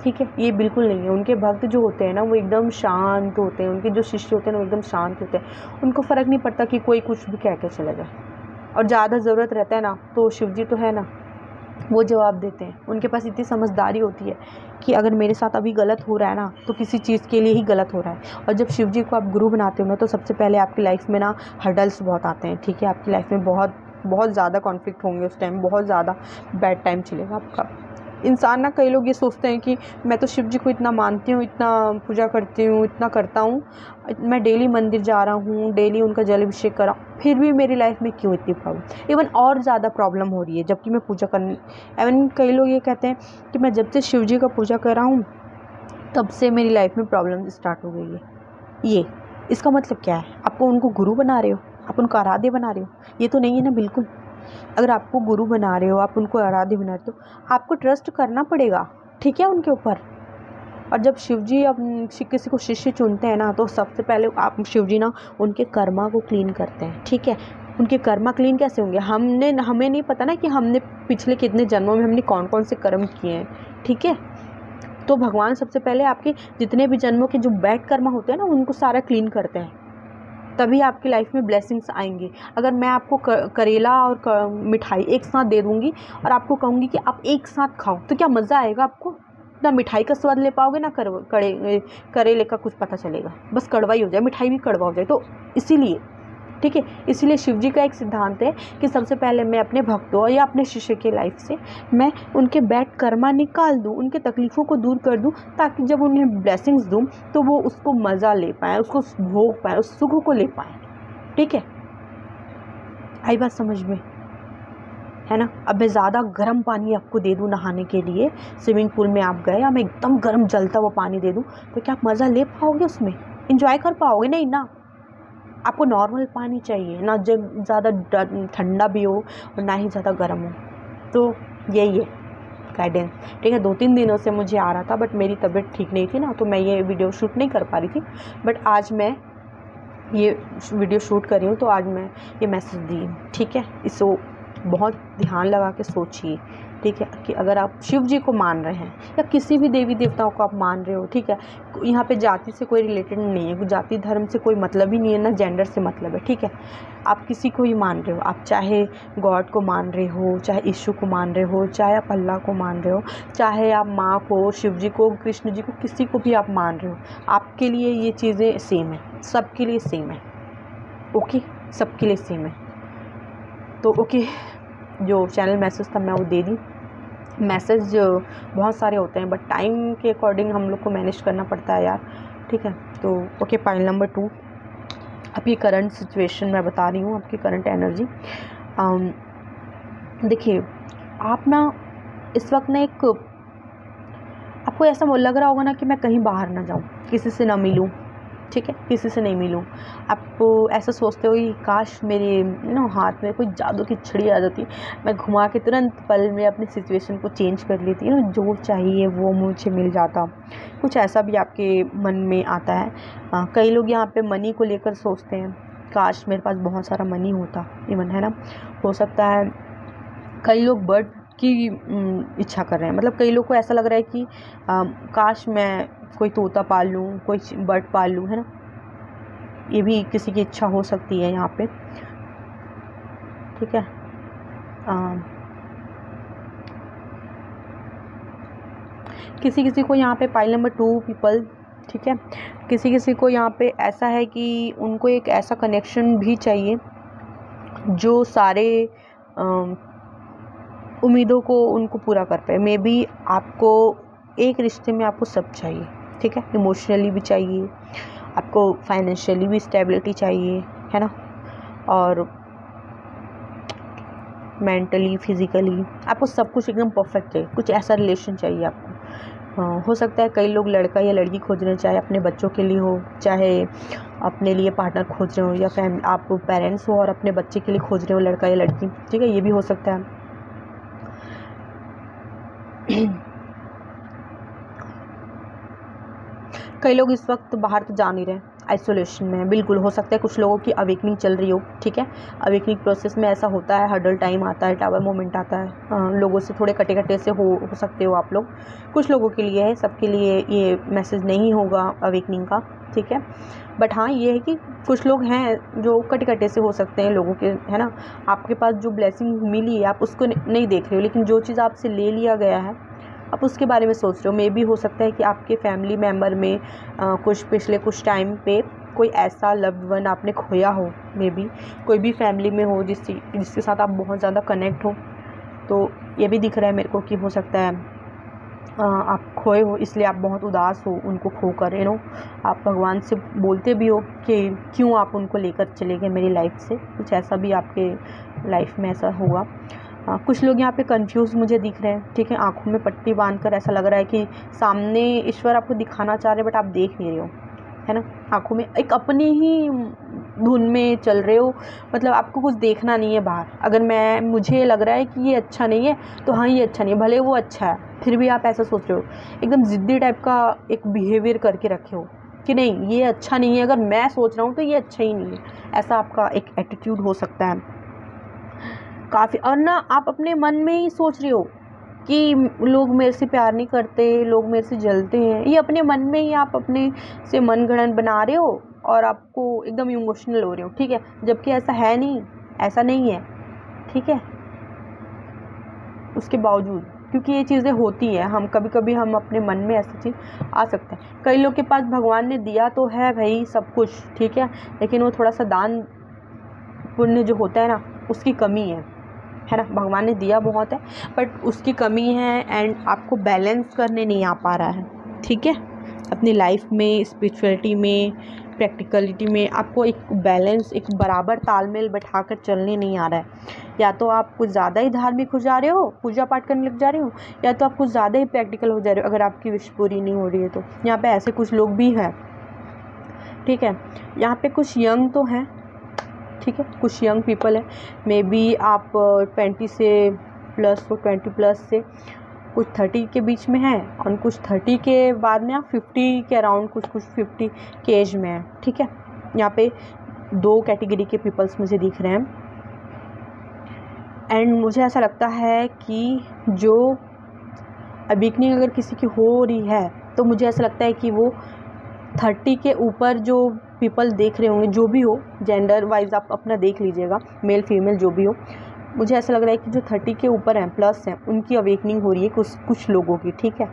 ठीक है। ये बिल्कुल नहीं है। उनके भक्त जो होते हैं ना वो एकदम शांत होते हैं, उनके जो शिष्य होते हैं ना वो एकदम शांत होते हैं। उनको फ़र्क नहीं पड़ता कि कोई कुछ भी कह के चले जाए, और ज़्यादा ज़रूरत रहता है ना तो शिव जी तो है ना, वो जवाब देते हैं। उनके पास इतनी समझदारी होती है कि अगर मेरे साथ अभी गलत हो रहा है ना तो किसी चीज़ के लिए ही गलत हो रहा है। और जब शिव जी को आप गुरु बनाते हो ना तो सबसे पहले आपकी लाइफ में ना हर्डल्स बहुत आते हैं, ठीक है। आपकी लाइफ में बहुत बहुत ज़्यादा कॉन्फ्लिक्ट होंगे, उस टाइम बहुत ज़्यादा बैड टाइम चलेगा आपका। इंसान ना, कई लोग ये सोचते हैं कि मैं तो शिव जी को इतना मानती हूँ, इतना पूजा करती हूँ, इतना करता हूँ, मैं डेली मंदिर जा रहा हूँ, डेली उनका जल अभिषेक कर रहा हूँ, फिर भी मेरी लाइफ में क्यों इतनी प्रॉब्लम, इवन और ज़्यादा प्रॉब्लम हो रही है जबकि मैं पूजा करने। इवन कई लोग ये कहते हैं कि मैं जब से शिव जी का पूजा कर रहा हूँ तब से मेरी लाइफ में प्रॉब्लम स्टार्ट हो गई है। ये इसका मतलब क्या है? आपको उनको गुरु बना रहे हो, आप उनको आराध्य बना रहे हो? ये तो नहीं है ना, बिल्कुल। अगर आपको गुरु बना रहे हो, आप उनको आराध्य बना रहे हो तो आपको ट्रस्ट करना पड़ेगा, ठीक है, उनके ऊपर। और जब शिव जी किसी को शिष्य चुनते हैं ना तो सबसे पहले आप शिव जी ना उनके कर्मा को क्लीन करते हैं, ठीक है। उनके कर्मा क्लीन कैसे होंगे? हमें नहीं पता ना कि हमने पिछले कितने जन्मों में हमने कौन कौन से कर्म किए हैं, ठीक है। तो भगवान सबसे पहले आपके जितने भी जन्मों के जो बैड कर्मा होते हैं ना उनको सारा क्लीन करते हैं, तभी आपकी लाइफ में ब्लेसिंग्स आएंगी। अगर मैं आपको करेला और मिठाई एक साथ दे दूँगी और आपको कहूँगी कि आप एक साथ खाओ तो क्या मज़ा आएगा आपको? ना मिठाई का स्वाद ले पाओगे ना करेले का कुछ पता चलेगा, बस कड़वा ही हो जाए, मिठाई भी कड़वा हो जाए। तो इसीलिए, ठीक है, इसीलिए शिव जी का एक सिद्धांत है कि सबसे पहले मैं अपने भक्तों या अपने शिष्य के लाइफ से मैं उनके बैड कर्मा निकाल दूँ, उनके तकलीफ़ों को दूर कर दूँ, ताकि जब उन्हें ब्लेसिंग्स दूँ तो वो उसको मज़ा ले पाएँ, उसको भोग पाएँ, उस सुख को ले पाएँ, ठीक है। आई बात समझ में, है ना। अब मैं ज़्यादा गर्म पानी आपको दे दूँ नहाने के लिए, स्विमिंग पूल में आप गए, या मैं एकदम गर्म जलता हुआ पानी दे दूँ तो क्या आप मज़ा ले पाओगे, उसमें इंजॉय कर पाओगे? नहीं ना। आपको नॉर्मल पानी चाहिए, ना ज़्यादा ठंडा भी हो और ना ही ज़्यादा गर्म हो। तो यही है गाइडेंस, ठीक है। 2-3 दिनों से मुझे आ रहा था बट मेरी तबीयत ठीक नहीं थी ना, तो मैं ये वीडियो शूट नहीं कर पा रही थी। बट आज मैं ये वीडियो शूट कर रही हूँ तो आज मैं ये मैसेज दी, ठीक है। इसको बहुत ध्यान लगा के सोचिए, ठीक है, कि अगर आप शिव जी को मान रहे हैं या किसी भी देवी देवताओं को आप मान रहे हो, ठीक है, यहाँ पे जाति से कोई रिलेटेड नहीं है, जाति धर्म से कोई मतलब ही नहीं है, ना जेंडर से मतलब है, ठीक है। आप किसी को ही मान रहे हो, आप चाहे गॉड को मान रहे हो, चाहे यीशु को मान रहे हो, चाहे आप अल्लाह को मान रहे हो, चाहे आप माँ को, शिव जी को, कृष्ण जी को, किसी को भी आप मान रहे हो, आपके लिए ये चीज़ें सेम है, सबके लिए सेम है, ओके, सबके लिए सेम है। तो ओके, जो चैनल मैसेज था मैं वो दे दी। मैसेज बहुत सारे होते हैं बट टाइम के अकॉर्डिंग हम लोग को मैनेज करना पड़ता है यार, ठीक है। तो ओके, पॉइंट नंबर 2, आपकी करंट सिचुएशन मैं बता रही हूँ, आपकी करंट एनर्जी। देखिए, आप ना इस वक्त ना आपको ऐसा लग रहा होगा ना कि मैं कहीं बाहर ना जाऊँ, किसी से ना मिलूँ, ठीक है, किसी से नहीं मिलूँ। आपको ऐसा सोचते हो कि काश मेरे ना हाथ में कोई जादू की छड़ी आ जाती, मैं घुमा के तुरंत पल में अपनी सिचुएशन को चेंज कर लेती, ना जो चाहिए वो मुझे मिल जाता। कुछ ऐसा भी आपके मन में आता है। कई लोग यहाँ पे मनी को लेकर सोचते हैं, काश मेरे पास बहुत सारा मनी होता, इवन, है ना। हो सकता है कई लोग बर्ड की इच्छा कर रहे हैं, मतलब कई लोग को ऐसा लग रहा है कि काश मैं कोई तोता पाल लूँ, कोई बर्ड पाल लूँ, है ना। ये भी किसी की इच्छा हो सकती है यहाँ पे, ठीक है। किसी को यहाँ पे पाइल नंबर 2 पीपल, ठीक है, किसी को यहाँ पे ऐसा है कि उनको एक ऐसा कनेक्शन भी चाहिए जो सारे उम्मीदों को उनको पूरा कर पाए। मे बी आपको एक रिश्ते में आपको सब चाहिए, ठीक है, इमोशनली भी चाहिए, आपको फाइनेंशियली भी स्टेबिलिटी चाहिए, है ना, और मेंटली फिज़िकली आपको सब कुछ एकदम परफेक्ट चाहिए। कुछ ऐसा रिलेशन चाहिए आपको। हो सकता है कई लोग लड़का या लड़की खोज रहे हैं, चाहे अपने बच्चों के लिए हो, चाहे अपने लिए पार्टनर खोज रहे हो, या आप पेरेंट्स हो और अपने बच्चे के लिए खोज रहे हो लड़का या लड़की, ठीक है, ये भी हो सकता है। कई लोग इस वक्त बाहर तो जा नहीं रहे, आइसोलेशन में है। बिल्कुल हो सकता है कुछ लोगों की अवेकनिंग चल रही हो, ठीक है। अवेकनिंग प्रोसेस में ऐसा होता है, हर्डल टाइम आता है, टावर मोमेंट आता है, लोगों से थोड़े कटे कटे से हो सकते हो आप लोग। कुछ लोगों के लिए है, सबके लिए ये मैसेज नहीं होगा अवेकनिंग का, ठीक है। बट हाँ, ये है कि कुछ लोग हैं जो कटे कटे से हो सकते हैं लोगों के, है ना। आपके पास जो ब्लेसिंग मिली है आप उसको नहीं देख रहे हो, लेकिन जो चीज़ आपसे ले लिया गया है आप उसके बारे में सोच रहे हो। मे भी हो सकता है कि आपके फैमिली मेम्बर में कुछ पिछले कुछ टाइम पे कोई ऐसा लव्ड वन आपने खोया हो, मे बी कोई भी फैमिली में हो जिसके साथ आप बहुत ज़्यादा कनेक्ट हो। तो ये भी दिख रहा है मेरे को कि हो सकता है आप खोए हो, इसलिए आप बहुत उदास हो उनको खोकर, यू नो। आप भगवान से बोलते भी हो कि क्यों आप उनको लेकर चले गए मेरी लाइफ से। कुछ ऐसा भी आपके लाइफ में ऐसा हुआ। कुछ लोग यहाँ पे कंफ्यूज मुझे दिख रहे हैं, ठीक है। आंखों में पट्टी बांधकर ऐसा लग रहा है कि सामने ईश्वर आपको दिखाना चाह रहे हैं बट आप देख नहीं रहे हो, है ना। आंखों में एक अपनी ही धुन में चल रहे हो, मतलब आपको कुछ देखना नहीं है बाहर। अगर मुझे लग रहा है कि ये अच्छा नहीं है तो हाँ ये अच्छा नहीं है, भले वो अच्छा है फिर भी आप ऐसा सोच रहे हो, एकदम ज़िद्दी टाइप का एक बिहेवियर करके रखे हो कि नहीं ये अच्छा नहीं है, अगर मैं सोच रहा हूँ तो ये अच्छा ही नहीं है। ऐसा आपका एक एटीट्यूड हो सकता है काफ़ी। और ना आप अपने मन में ही सोच रहे हो कि लोग मेरे से प्यार नहीं करते, लोग मेरे से जलते हैं। ये अपने मन में ही आप अपने से मनगढ़ंत बना रहे हो और आपको एकदम इमोशनल हो रहे हो, ठीक है, जबकि ऐसा है नहीं, ऐसा नहीं है, ठीक है। उसके बावजूद, क्योंकि ये चीज़ें होती हैं, हम कभी कभी हम अपने मन में ऐसी चीज़ आ सकता है। कई लोग के पास भगवान ने दिया तो है भाई सब कुछ, ठीक है, लेकिन वो थोड़ा सा दान पुण्य जो होता है ना उसकी कमी है ना। भगवान ने दिया बहुत है बट उसकी कमी है, एंड आपको बैलेंस करने नहीं आ पा रहा है, ठीक है। अपनी लाइफ में, स्पिरिचुअलिटी में, प्रैक्टिकलिटी में आपको एक बैलेंस, एक बराबर तालमेल बैठाकर चलने नहीं आ रहा है। या तो आप कुछ ज़्यादा ही धार्मिक हो जा रहे हो, पूजा पाठ करने लग जा रहे हो, या तो आप कुछ ज़्यादा ही प्रैक्टिकल हो जा रहे हो अगर आपकी विश पूरी नहीं हो रही है तो। यहाँ पे ऐसे कुछ लोग भी हैं, ठीक है। यहाँ पे कुछ यंग तो हैं, ठीक है, कुछ यंग पीपल है। मे बी आप 20 से प्लस हो, 20 प्लस से कुछ 30 के बीच में है, और कुछ 30 के बाद में आप 50 के अराउंड, कुछ 50 के एज में है, ठीक है। यहाँ पे 2 कैटेगरी के पीपल्स मुझे दिख रहे हैं। एंड मुझे ऐसा लगता है कि जो अवेकनिंग अगर किसी की हो रही है तो मुझे ऐसा लगता है कि वो 30 के ऊपर जो पीपल देख रहे होंगे, जो भी हो, जेंडर वाइज आप अपना देख लीजिएगा, मेल फीमेल जो भी हो, मुझे ऐसा लग रहा है कि जो 30 के ऊपर हैं, प्लस हैं, उनकी अवेकनिंग हो रही है कुछ लोगों की, ठीक है।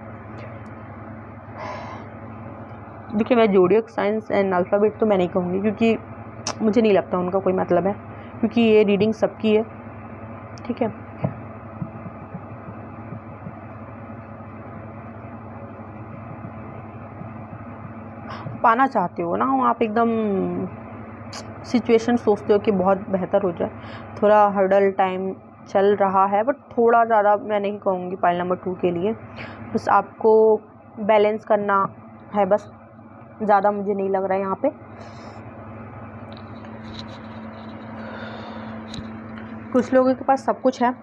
देखिए मैं ज़ोडिएक साइंस एंड अल्फ़ाबेट तो मैं नहीं कहूँगी, क्योंकि मुझे नहीं लगता उनका कोई मतलब है, क्योंकि ये रीडिंग सबकी है, ठीक है। पाना चाहते हो ना आप, एकदम सिचुएशन सोचते हो कि बहुत बेहतर हो जाए। थोड़ा हर्डल टाइम चल रहा है बट थोड़ा ज़्यादा मैं नहीं कहूँगी पाइल नंबर 2 के लिए। बस आपको बैलेंस करना है, बस ज़्यादा मुझे नहीं लग रहा है यहाँ पे। कुछ लोगों के पास सब कुछ है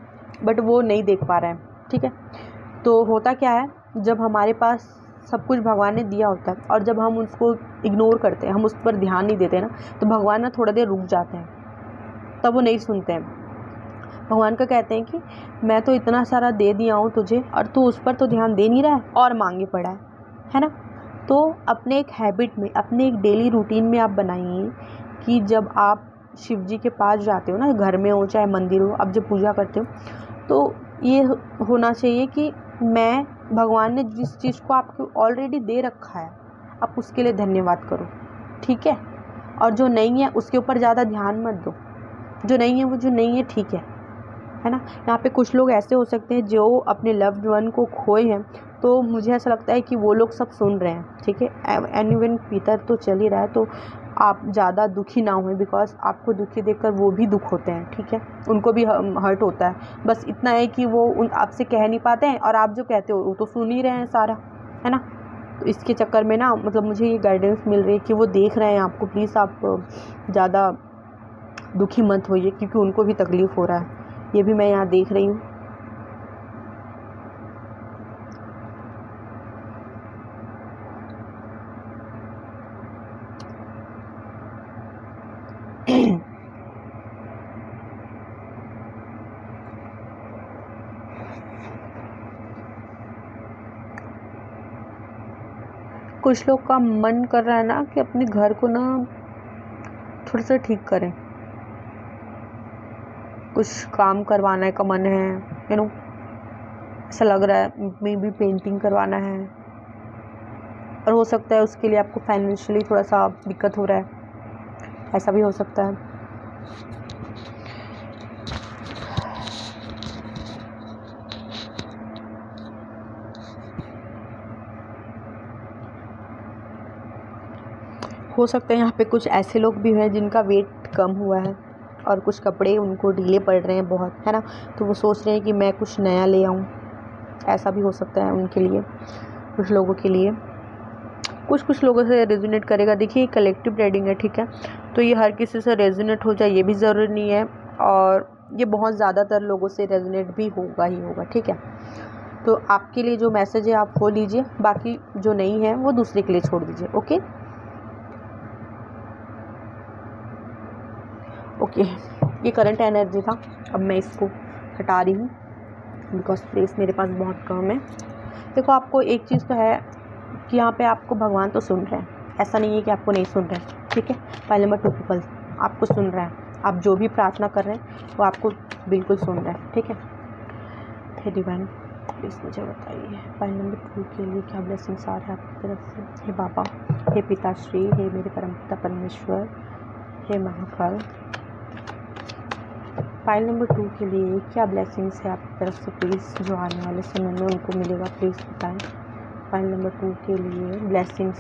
बट वो नहीं देख पा रहे हैं, ठीक है। तो होता क्या है, जब हमारे पास सब कुछ भगवान ने दिया होता है और जब हम उसको इग्नोर करते हैं, हम उस पर ध्यान नहीं देते ना, तो भगवान ना थोड़ा देर रुक जाते हैं, तब वो नहीं सुनते हैं। भगवान का कहते हैं कि मैं तो इतना सारा दे दिया हूँ तुझे और तू उस पर तो ध्यान दे नहीं रहा है और मांगे पड़ा है ना। तो अपने एक हैबिट में, अपने एक डेली रूटीन में आप बनाइए कि जब आप शिव जी के पास जाते हो ना, घर में हो चाहे मंदिर हो, आप जब पूजा करते हो तो ये होना चाहिए कि मैं, भगवान ने जिस चीज़ को आपको ऑलरेडी दे रखा है आप उसके लिए धन्यवाद करो, ठीक है। और जो नहीं है उसके ऊपर ज़्यादा ध्यान मत दो, जो नहीं है वो जो नहीं है, ठीक है। है ना। यहाँ पे कुछ लोग ऐसे हो सकते हैं जो अपने लव्ड वन को खोए हैं, तो मुझे ऐसा लगता है कि वो लोग सब सुन रहे हैं, ठीक है। एनीवन पीतर तो चल ही रहा है, तो आप ज़्यादा दुखी ना हुए, बिकॉज आपको दुखी देखकर वो भी दुख होते हैं, ठीक है। उनको भी हर्ट होता है, बस इतना है कि वो आपसे कह नहीं पाते हैं, और आप जो कहते हो वो तो सुन ही रहे हैं सारा, है ना। तो इसके चक्कर में ना मतलब मुझे ये गाइडेंस मिल रही है कि वो देख रहे हैं आपको, प्लीज़ आप ज़्यादा दुखी मत होइए, क्योंकि उनको भी तकलीफ़ हो रहा है, ये भी मैं यहाँ देख रही हूँ। कुछ लोग का मन कर रहा है ना कि अपने घर को ना थोड़ा सा ठीक करें, कुछ काम करवाने का मन है, यू नो, ऐसा लग रहा है। मे बी पेंटिंग करवाना है, और हो सकता है उसके लिए आपको फाइनेंशियली थोड़ा सा दिक्कत हो रहा है, ऐसा भी हो सकता है। हो सकता है यहाँ पे कुछ ऐसे लोग भी हैं जिनका वेट कम हुआ है, और कुछ कपड़े उनको ढीले पड़ रहे हैं बहुत, है ना, तो वो सोच रहे हैं कि मैं कुछ नया ले आऊँ, ऐसा भी हो सकता है उनके लिए, कुछ लोगों के लिए। कुछ लोगों से रेजोनेट करेगा। देखिए कलेक्टिव रीडिंग है, ठीक है, तो ये हर किसी से रेजोनेट हो जाए ये भी ज़रूरी नहीं है, और ये बहुत ज़्यादातर लोगों से रेजोनेट भी होगा ही होगा, ठीक है। तो आपके लिए जो मैसेज है आप वो लीजिए, बाकी जो नहीं है वो दूसरे के लिए छोड़ दीजिए। ओके ओके, ये करंट एनर्जी था, अब मैं इसको हटा रही हूँ, बिकॉज प्लेस मेरे पास बहुत कम है। देखो आपको एक चीज़ तो है कि यहाँ पे आपको भगवान तो सुन रहे हैं, ऐसा नहीं है कि आपको नहीं सुन रहे हैं, ठीक है। पहले नंबर 2 पीपल आपको सुन रहे हैं, आप जो भी प्रार्थना कर रहे हैं वो आपको बिल्कुल सुन रहे हैं, ठीक है। हे डिवाइन प्लीज़ मुझे बताइए पहले नंबर 2 के लिए क्या ब्लेसिंग्स आ रहे हैं आपकी तरफ से। हे बाबा, हे पिताश्री, हे मेरे परमपिता परमेश्वर, हे महाकाल, फाइल नंबर 2 के लिए क्या ब्लेसिंग्स है आपकी तरफ से, प्लीज़ जो आने वाले समय में उनको मिलेगा, प्लीज़ बताएं। फाइल नंबर 2 के लिए ब्लेसिंग्स।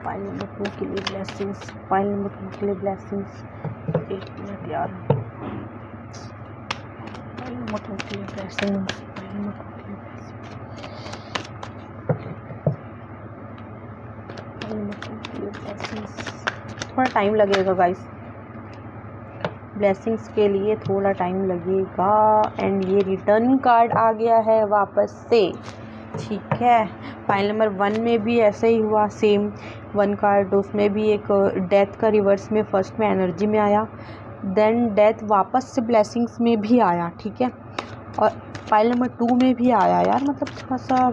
फाइल नंबर 2 के लिए ब्लेसिंग्स, फाइल नंबर 2 के लिए ब्लेसिंग्स। 1 मिनट यार, फाइल नंबर 2 के लिए ब्लेसिंग्स, फाइल नंबर 2 के लिए ब्लेसिंग्स। थोड़ा टाइम लगेगा गाइस, ब्लेसिंग्स के लिए थोड़ा टाइम लगेगा। एंड ये रिटर्न कार्ड आ गया है वापस से, ठीक है। फाइल नंबर 1 में भी ऐसा ही हुआ, सेम 1 कार्ड, उसमें भी एक डेथ का रिवर्स में फर्स्ट में एनर्जी में आया, देन डेथ वापस से ब्लेसिंग्स में भी आया, ठीक है। और फाइल नंबर 2 में भी आया। यार मतलब थोड़ा सा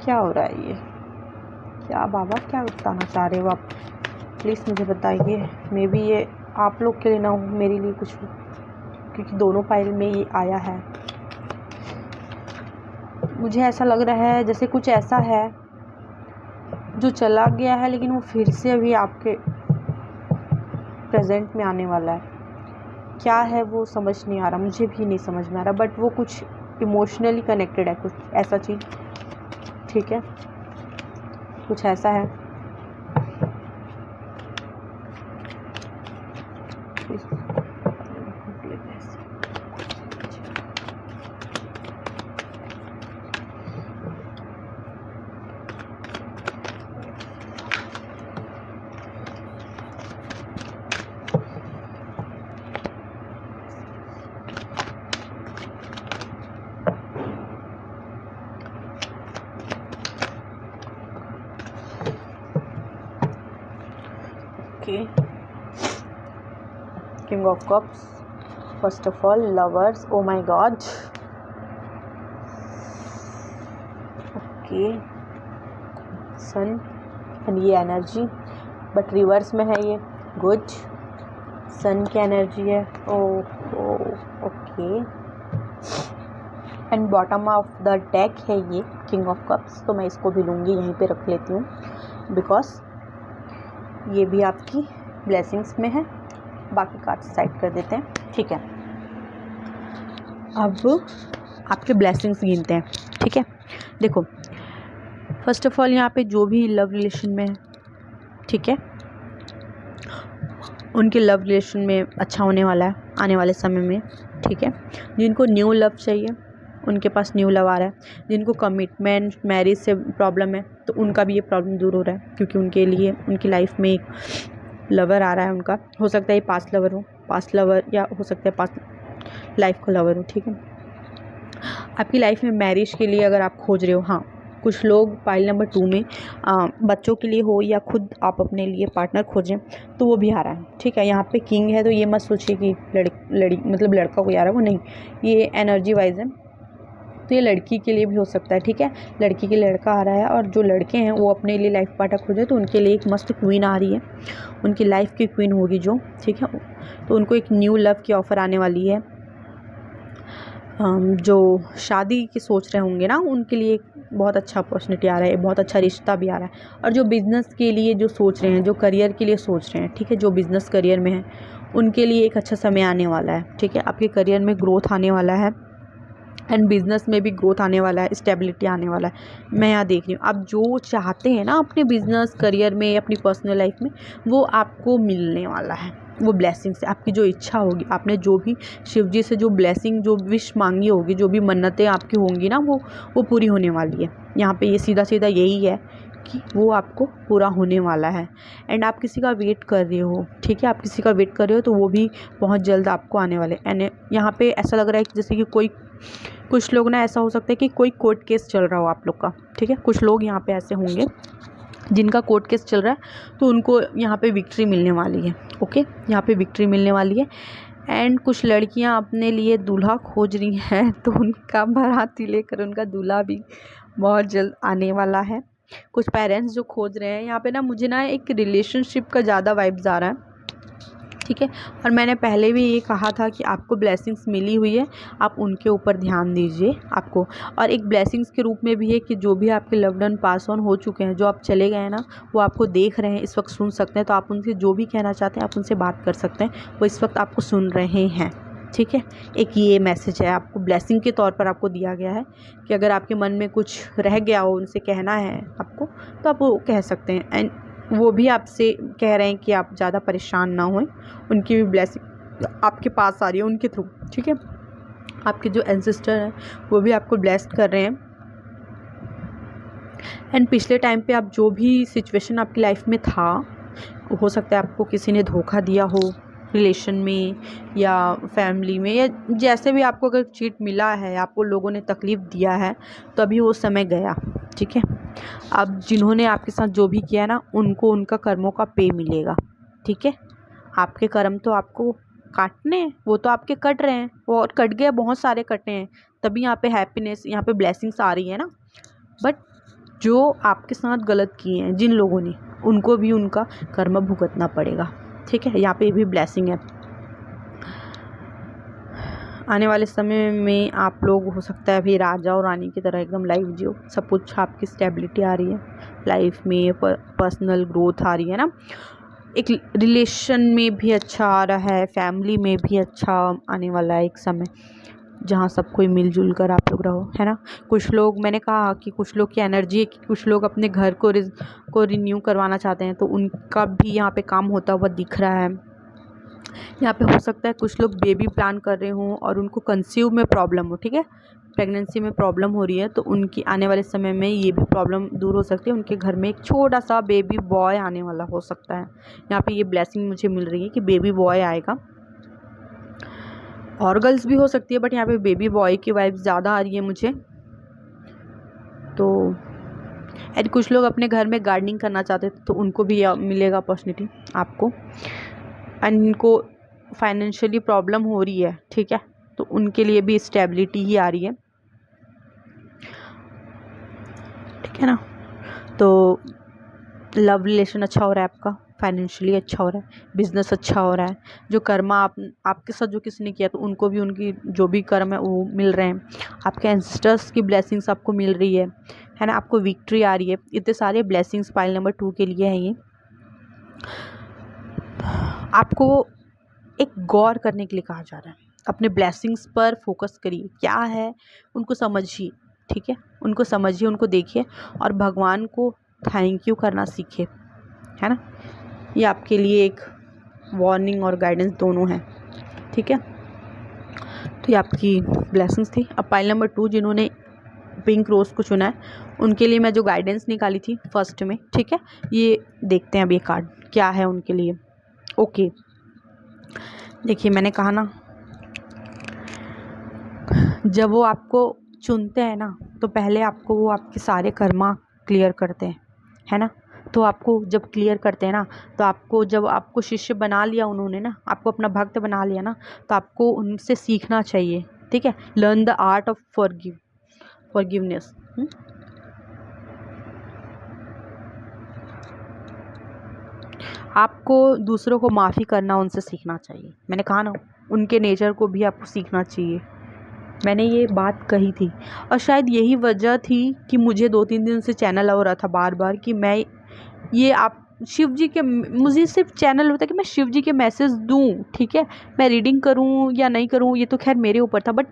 क्या हो रहा है, ये क्या बाबा क्या बताना चाह रहे हो आप, प्लीज़ मुझे बताइए। मे बी ये आप लोग के लिए ना हो, मेरे लिए कुछ हो, क्योंकि दोनों फाइल में ये आया है। मुझे ऐसा लग रहा है जैसे कुछ ऐसा है जो चला गया है, लेकिन वो फिर से अभी आपके प्रेजेंट में आने वाला है। क्या है वो समझ नहीं आ रहा, मुझे भी नहीं समझ में आ रहा, बट वो कुछ इमोशनली कनेक्टेड है, कुछ ऐसा चीज़, ठीक है, कुछ ऐसा है। King of Cups, first of all, lovers, oh my god, okay, sun, and ये एनर्जी बट रिवर्स में है, ये गुड, सन की एनर्जी है, okay, and bottom of the deck है ये किंग ऑफ कप्स, तो मैं इसको भी लूँगी, यहीं पे रख लेती हूँ बिकॉज ये भी आपकी ब्लेसिंग्स में है। बाकी कार्ड्स साइड कर देते हैं, ठीक है। अब आपके ब्लेसिंग्स गिनते हैं, ठीक है। देखो फर्स्ट ऑफ ऑल यहाँ पे जो भी लव रिलेशन में है, ठीक है, उनके लव रिलेशन में अच्छा होने वाला है आने वाले समय में, ठीक है। जिनको न्यू लव चाहिए उनके पास न्यू लव आ रहा है। जिनको कमिटमेंट मैरिज से प्रॉब्लम है तो उनका भी ये प्रॉब्लम दूर हो रहा है, क्योंकि उनके लिए उनकी लाइफ में एक लवर आ रहा है उनका। हो सकता है पास्ट लवर हो, पास्ट लवर, या हो सकता है पास्ट लाइफ का लवर हो, ठीक है। आपकी लाइफ में मैरिज के लिए अगर आप खोज रहे हो, हाँ, कुछ लोग पाइल नंबर 2 में बच्चों के लिए हो या खुद आप अपने लिए पार्टनर खोजें तो वो भी आ रहा है, ठीक है। यहाँ पे किंग है तो ये मत सोचिए कि लड़ी मतलब लड़का कोई आ रहा है, वो नहीं, ये एनर्जी वाइज है, तो ये लड़की के लिए भी हो सकता है, ठीक है। लड़की के लड़का आ रहा है, और जो लड़के हैं वो अपने लिए लाइफ पार्टनर खोजे तो उनके लिए एक मस्त क्वीन आ रही है, उनकी लाइफ की क्वीन होगी जो, ठीक है। तो उनको एक न्यू लव की ऑफ़र आने वाली है। जो शादी की सोच रहे होंगे ना उनके लिए एक बहुत अच्छा अपॉर्चुनिटी आ रहा है, बहुत अच्छा रिश्ता भी आ रहा है। और जो बिज़नेस के लिए जो सोच रहे हैं, जो करियर के लिए सोच रहे हैं, ठीक है, जो बिज़नेस करियर में है उनके लिए एक अच्छा समय आने वाला है, ठीक है। आपके करियर में ग्रोथ आने वाला है एंड बिज़नेस में भी ग्रोथ आने वाला है, स्टेबिलिटी आने वाला है। मैं यहाँ देख रही हूँ आप जो चाहते हैं ना अपने बिज़नेस करियर में, अपनी पर्सनल लाइफ में, वो आपको मिलने वाला है। वो ब्लेसिंग से आपकी जो इच्छा होगी, आपने जो भी शिव जी से जो ब्लेसिंग, जो विश मांगी होगी, जो भी मन्नतें आपकी होंगी ना, वो पूरी होने वाली है। यहाँ पे ये सीधा सीधा यही है कि वो आपको पूरा होने वाला है। एंड आप किसी का वेट कर रहे हो, ठीक है, आप किसी का वेट कर रहे हो तो वो भी बहुत जल्द आपको आने वाले। एंड यहाँ पे ऐसा लग रहा है कि जैसे कि कुछ लोग ना, ऐसा हो सकता है कि कोई कोर्ट केस चल रहा हो आप लोग का, ठीक है। कुछ लोग यहाँ पे ऐसे होंगे जिनका कोर्ट केस चल रहा है, तो उनको यहाँ पे विक्ट्री मिलने वाली है, ओके, यहाँ पे विक्ट्री मिलने वाली है। एंड कुछ लड़कियाँ अपने लिए दूल्हा खोज रही हैं तो उनका बाराती लेकर उनका दूल्हा भी बहुत जल्द आने वाला है। कुछ पेरेंट्स जो खोज रहे हैं, यहाँ पे ना मुझे ना एक रिलेशनशिप का ज़्यादा वाइब्स आ रहा है, ठीक है। और मैंने पहले भी ये कहा था कि आपको ब्लेसिंग्स मिली हुई है, आप उनके ऊपर ध्यान दीजिए आपको। और एक ब्लेसिंग्स के रूप में भी है कि जो भी आपके लव्ड वन पास ऑन हो चुके हैं, जो आप चले गए हैं ना, वो आपको देख रहे हैं, इस वक्त सुन सकते हैं, तो आप उनसे जो भी कहना चाहते हैं आप उनसे बात कर सकते हैं, वो इस वक्त आपको सुन रहे हैं, ठीक है। एक ये मैसेज है आपको ब्लेसिंग के तौर पर आपको दिया गया है कि अगर आपके मन में कुछ रह गया हो, उनसे कहना है आपको, तो आप वो कह सकते हैं। एंड वो भी आपसे कह रहे हैं कि आप ज़्यादा परेशान ना हों, उनकी भी ब्लेसिंग आपके पास आ रही है उनके थ्रू, ठीक है। आपके जो एंसेस्टर हैं वो भी आपको ब्लेस कर रहे हैं। एंड पिछले टाइम पे आप जो भी सिचुएशन आपकी लाइफ में था, हो सकता है आपको किसी ने धोखा दिया हो रिलेशन में या फैमिली में, या जैसे भी आपको अगर चीट मिला है, आपको लोगों ने तकलीफ़ दिया है, तो अभी वो समय गया, ठीक है। अब जिन्होंने आपके साथ जो भी किया ना, उनको उनका कर्मों का पे मिलेगा, ठीक है। आपके कर्म तो आपको काटने हैं, वो तो आपके कट रहे हैं, वो और कट गए, बहुत सारे कटे हैं, तभी यहाँ पे हैप्पीनेस, यहाँ पे ब्लेसिंग्स आ रही है ना। बट जो आपके साथ गलत किए हैं जिन लोगों ने, उनको भी उनका कर्म भुगतना पड़ेगा, ठीक है। यहाँ पे भी ब्लेसिंग है। आने वाले समय में आप लोग हो सकता है अभी राजा और रानी की तरह एकदम लाइफ जियो, सब कुछ आपकी स्टेबिलिटी आ रही है लाइफ में, पर्सनल ग्रोथ आ रही है ना, एक रिलेशन में भी अच्छा आ रहा है, फैमिली में भी अच्छा आने वाला है एक समय जहाँ सब कोई मिलजुल कर आप लोग रहो, है ना। कुछ लोग, मैंने कहा कि कुछ लोग की एनर्जी है कि कुछ लोग अपने घर को रिन्यू करवाना चाहते हैं, तो उनका भी यहाँ पे काम होता हुआ दिख रहा है। यहाँ पे हो सकता है कुछ लोग बेबी प्लान कर रहे हों और उनको कंसीव में प्रॉब्लम हो, ठीक है, प्रेगनेंसी में प्रॉब्लम हो रही है, तो उनकी आने वाले समय में ये भी प्रॉब्लम दूर हो सकती है। उनके घर में एक छोटा सा बेबी बॉय आने वाला हो सकता है। यहाँ पे ये ब्लेसिंग मुझे मिल रही है कि बेबी बॉय आएगा, और गर्ल्स भी हो सकती है, बट यहाँ पे बेबी बॉय की वाइब्स ज़्यादा आ रही है मुझे। तो एंड कुछ लोग अपने घर में गार्डनिंग करना चाहते हैं, तो उनको भी मिलेगा अपॉर्चुनिटी आपको। एंड इनको फाइनेंशियली प्रॉब्लम हो रही है, ठीक है, तो उनके लिए भी स्टेबिलिटी ही आ रही है, ठीक है ना। तो लव रिलेशन अच्छा हो रहा है आपका, फाइनेंशियली अच्छा हो रहा है, बिजनेस अच्छा हो रहा है, जो कर्मा आपके साथ जो किसी ने किया तो उनको भी उनकी जो भी कर्म है वो मिल रहे हैं, आपके एंसेस्टर्स की ब्लेसिंग्स आपको मिल रही है ना, आपको विक्ट्री आ रही है। इतने सारे ब्लेसिंग्स पाइल नंबर 2 के लिए है ये। आपको एक गौर करने के लिए कहा जा रहा है, अपने ब्लेसिंग्स पर फोकस करिए, क्या है उनको समझिए, ठीक है, उनको समझिए, उनको देखिए और भगवान को थैंक यू करना सीखिए, है ना। ये आपके लिए एक वार्निंग और गाइडेंस दोनों है, ठीक है। तो ये आपकी ब्लेसिंग्स थी। अब पाइल नंबर 2 जिन्होंने पिंक रोज़ को चुना है उनके लिए मैं जो गाइडेंस निकाली थी फर्स्ट में, ठीक है, ये देखते हैं अब ये कार्ड क्या है उनके लिए। ओके, देखिए मैंने कहा ना, जब वो आपको चुनते हैं ना तो पहले आपको वो आपके सारे कर्मा क्लियर करते हैं, है ना। तो आपको जब क्लियर करते हैं ना तो आपको, जब आपको शिष्य बना लिया उन्होंने ना, आपको अपना भक्त बना लिया ना, तो आपको उनसे सीखना चाहिए, ठीक है। Learn the art of forgiveness. आपको दूसरों को माफ़ी करना उनसे सीखना चाहिए। मैंने कहा ना, उनके नेचर को भी आपको सीखना चाहिए। मैंने ये बात कही थी और शायद यही वजह थी कि मुझे 2-3 दिन से चैनल हो रहा था बार बार कि मैं ये आप शिव जी के, मुझे सिर्फ चैनल होता है कि मैं शिव जी के मैसेज दूँ, ठीक है, मैं रीडिंग करूँ या नहीं करूँ ये तो खैर मेरे ऊपर था, बट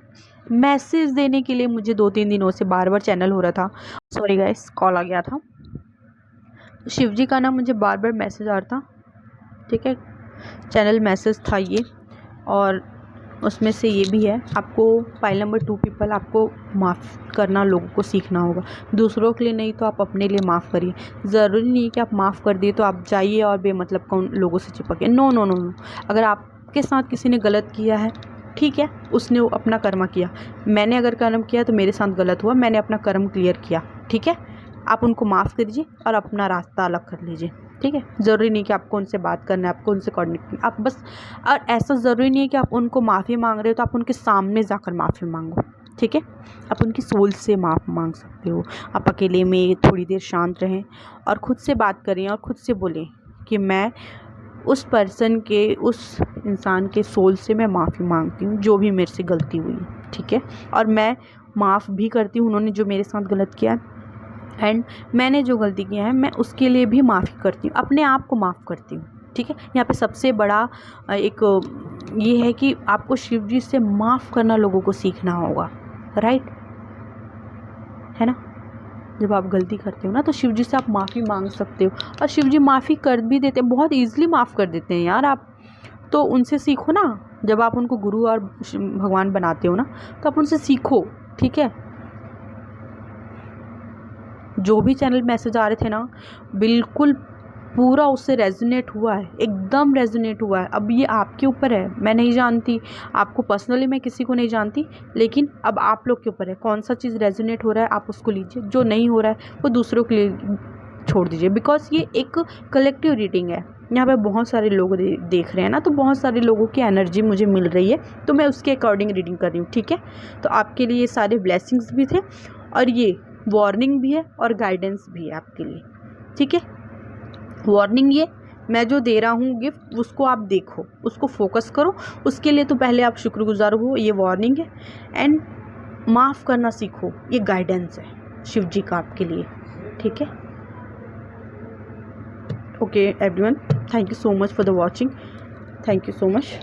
मैसेज देने के लिए मुझे 2-3 दिनों से बार बार चैनल हो रहा था। सॉरी गाइस, कॉल आ गया था। शिव जी का ना मुझे बार बार मैसेज आ रहा था, ठीक है, चैनल मैसेज था ये, और उसमें से ये भी है। आपको पाइल नंबर 2 पीपल, आपको माफ़ करना लोगों को सीखना होगा, दूसरों के लिए नहीं तो आप अपने लिए माफ़ करिए। ज़रूरी नहीं है कि आप माफ़ कर दिए तो आप जाइए और बेमतलब कौन लोगों से चिपके, नो नो नो नो। अगर आपके साथ किसी ने गलत किया है, ठीक है, उसने अपना कर्म किया, मैंने अगर कर्म किया तो मेरे साथ गलत हुआ, मैंने अपना कर्म क्लियर किया, ठीक है। आप उनको माफ़ कर दीजिए और अपना रास्ता अलग कर लीजिए, ठीक है। ज़रूरी नहीं कि आपको उनसे बात करना है, आपको उनसे कोऑर्डिनेट, आप बस, और ऐसा ज़रूरी नहीं है कि आप उनको माफ़ी मांग रहे हो तो आप उनके सामने जाकर माफ़ी मांगो, ठीक है। आप उनकी सोल से माफ़ मांग सकते हो। आप अकेले में थोड़ी देर शांत रहें और ख़ुद से बात करें और ख़ुद से बोलें कि मैं उस पर्सन के, उस इंसान के सोल से मैं माफ़ी मांगती हूँ जो भी मेरे से गलती हुई, ठीक है, और मैं माफ़ भी करती हूँ उन्होंने जो मेरे साथ गलत किया है, एंड मैंने जो गलती किया है मैं उसके लिए भी माफ़ी करती हूँ, अपने आप को माफ़ करती हूँ, ठीक है। यहाँ पे सबसे बड़ा एक ये है कि आपको शिव जी से माफ़ करना लोगों को सीखना होगा, राइट, है ना। जब आप गलती करते हो ना तो शिव जी से आप माफ़ी मांग सकते हो और शिव जी माफ़ी कर भी देते हैं, बहुत ईजिली माफ़ कर देते हैं यार। आप तो उनसे सीखो ना, जब आप उनको गुरु और भगवान बनाते हो ना तो आप उनसे सीखो, ठीक है। जो भी चैनल मैसेज आ रहे थे ना, बिल्कुल पूरा उससे रेजोनेट हुआ है, एकदम रेजोनेट हुआ है। अब ये आपके ऊपर है, मैं नहीं जानती आपको पर्सनली, मैं किसी को नहीं जानती, लेकिन अब आप लोग के ऊपर है कौन सा चीज़ रेजोनेट हो रहा है, आप उसको लीजिए, जो नहीं हो रहा है वो दूसरों के लिए छोड़ दीजिए, बिकॉज ये एक कलेक्टिव रीडिंग है। यहाँ पे बहुत सारे लोग देख रहे हैं ना, तो बहुत सारे लोगों की एनर्जी मुझे मिल रही है, तो मैं उसके अकॉर्डिंग रीडिंग कर रही हूँ, ठीक है। तो आपके लिए ये सारे ब्लेसिंग्स भी थे और ये वार्निंग भी है और गाइडेंस भी है आपके लिए, ठीक है। वार्निंग ये मैं जो दे रहा हूँ गिफ्ट, उसको आप देखो, उसको फोकस करो, उसके लिए तो पहले आप शुक्रगुजार हो, ये वार्निंग है। एंड माफ़ करना सीखो, ये गाइडेंस है शिव जी का आपके लिए, ठीक है। Okay everyone, thank you so much for the watching, thank you so much.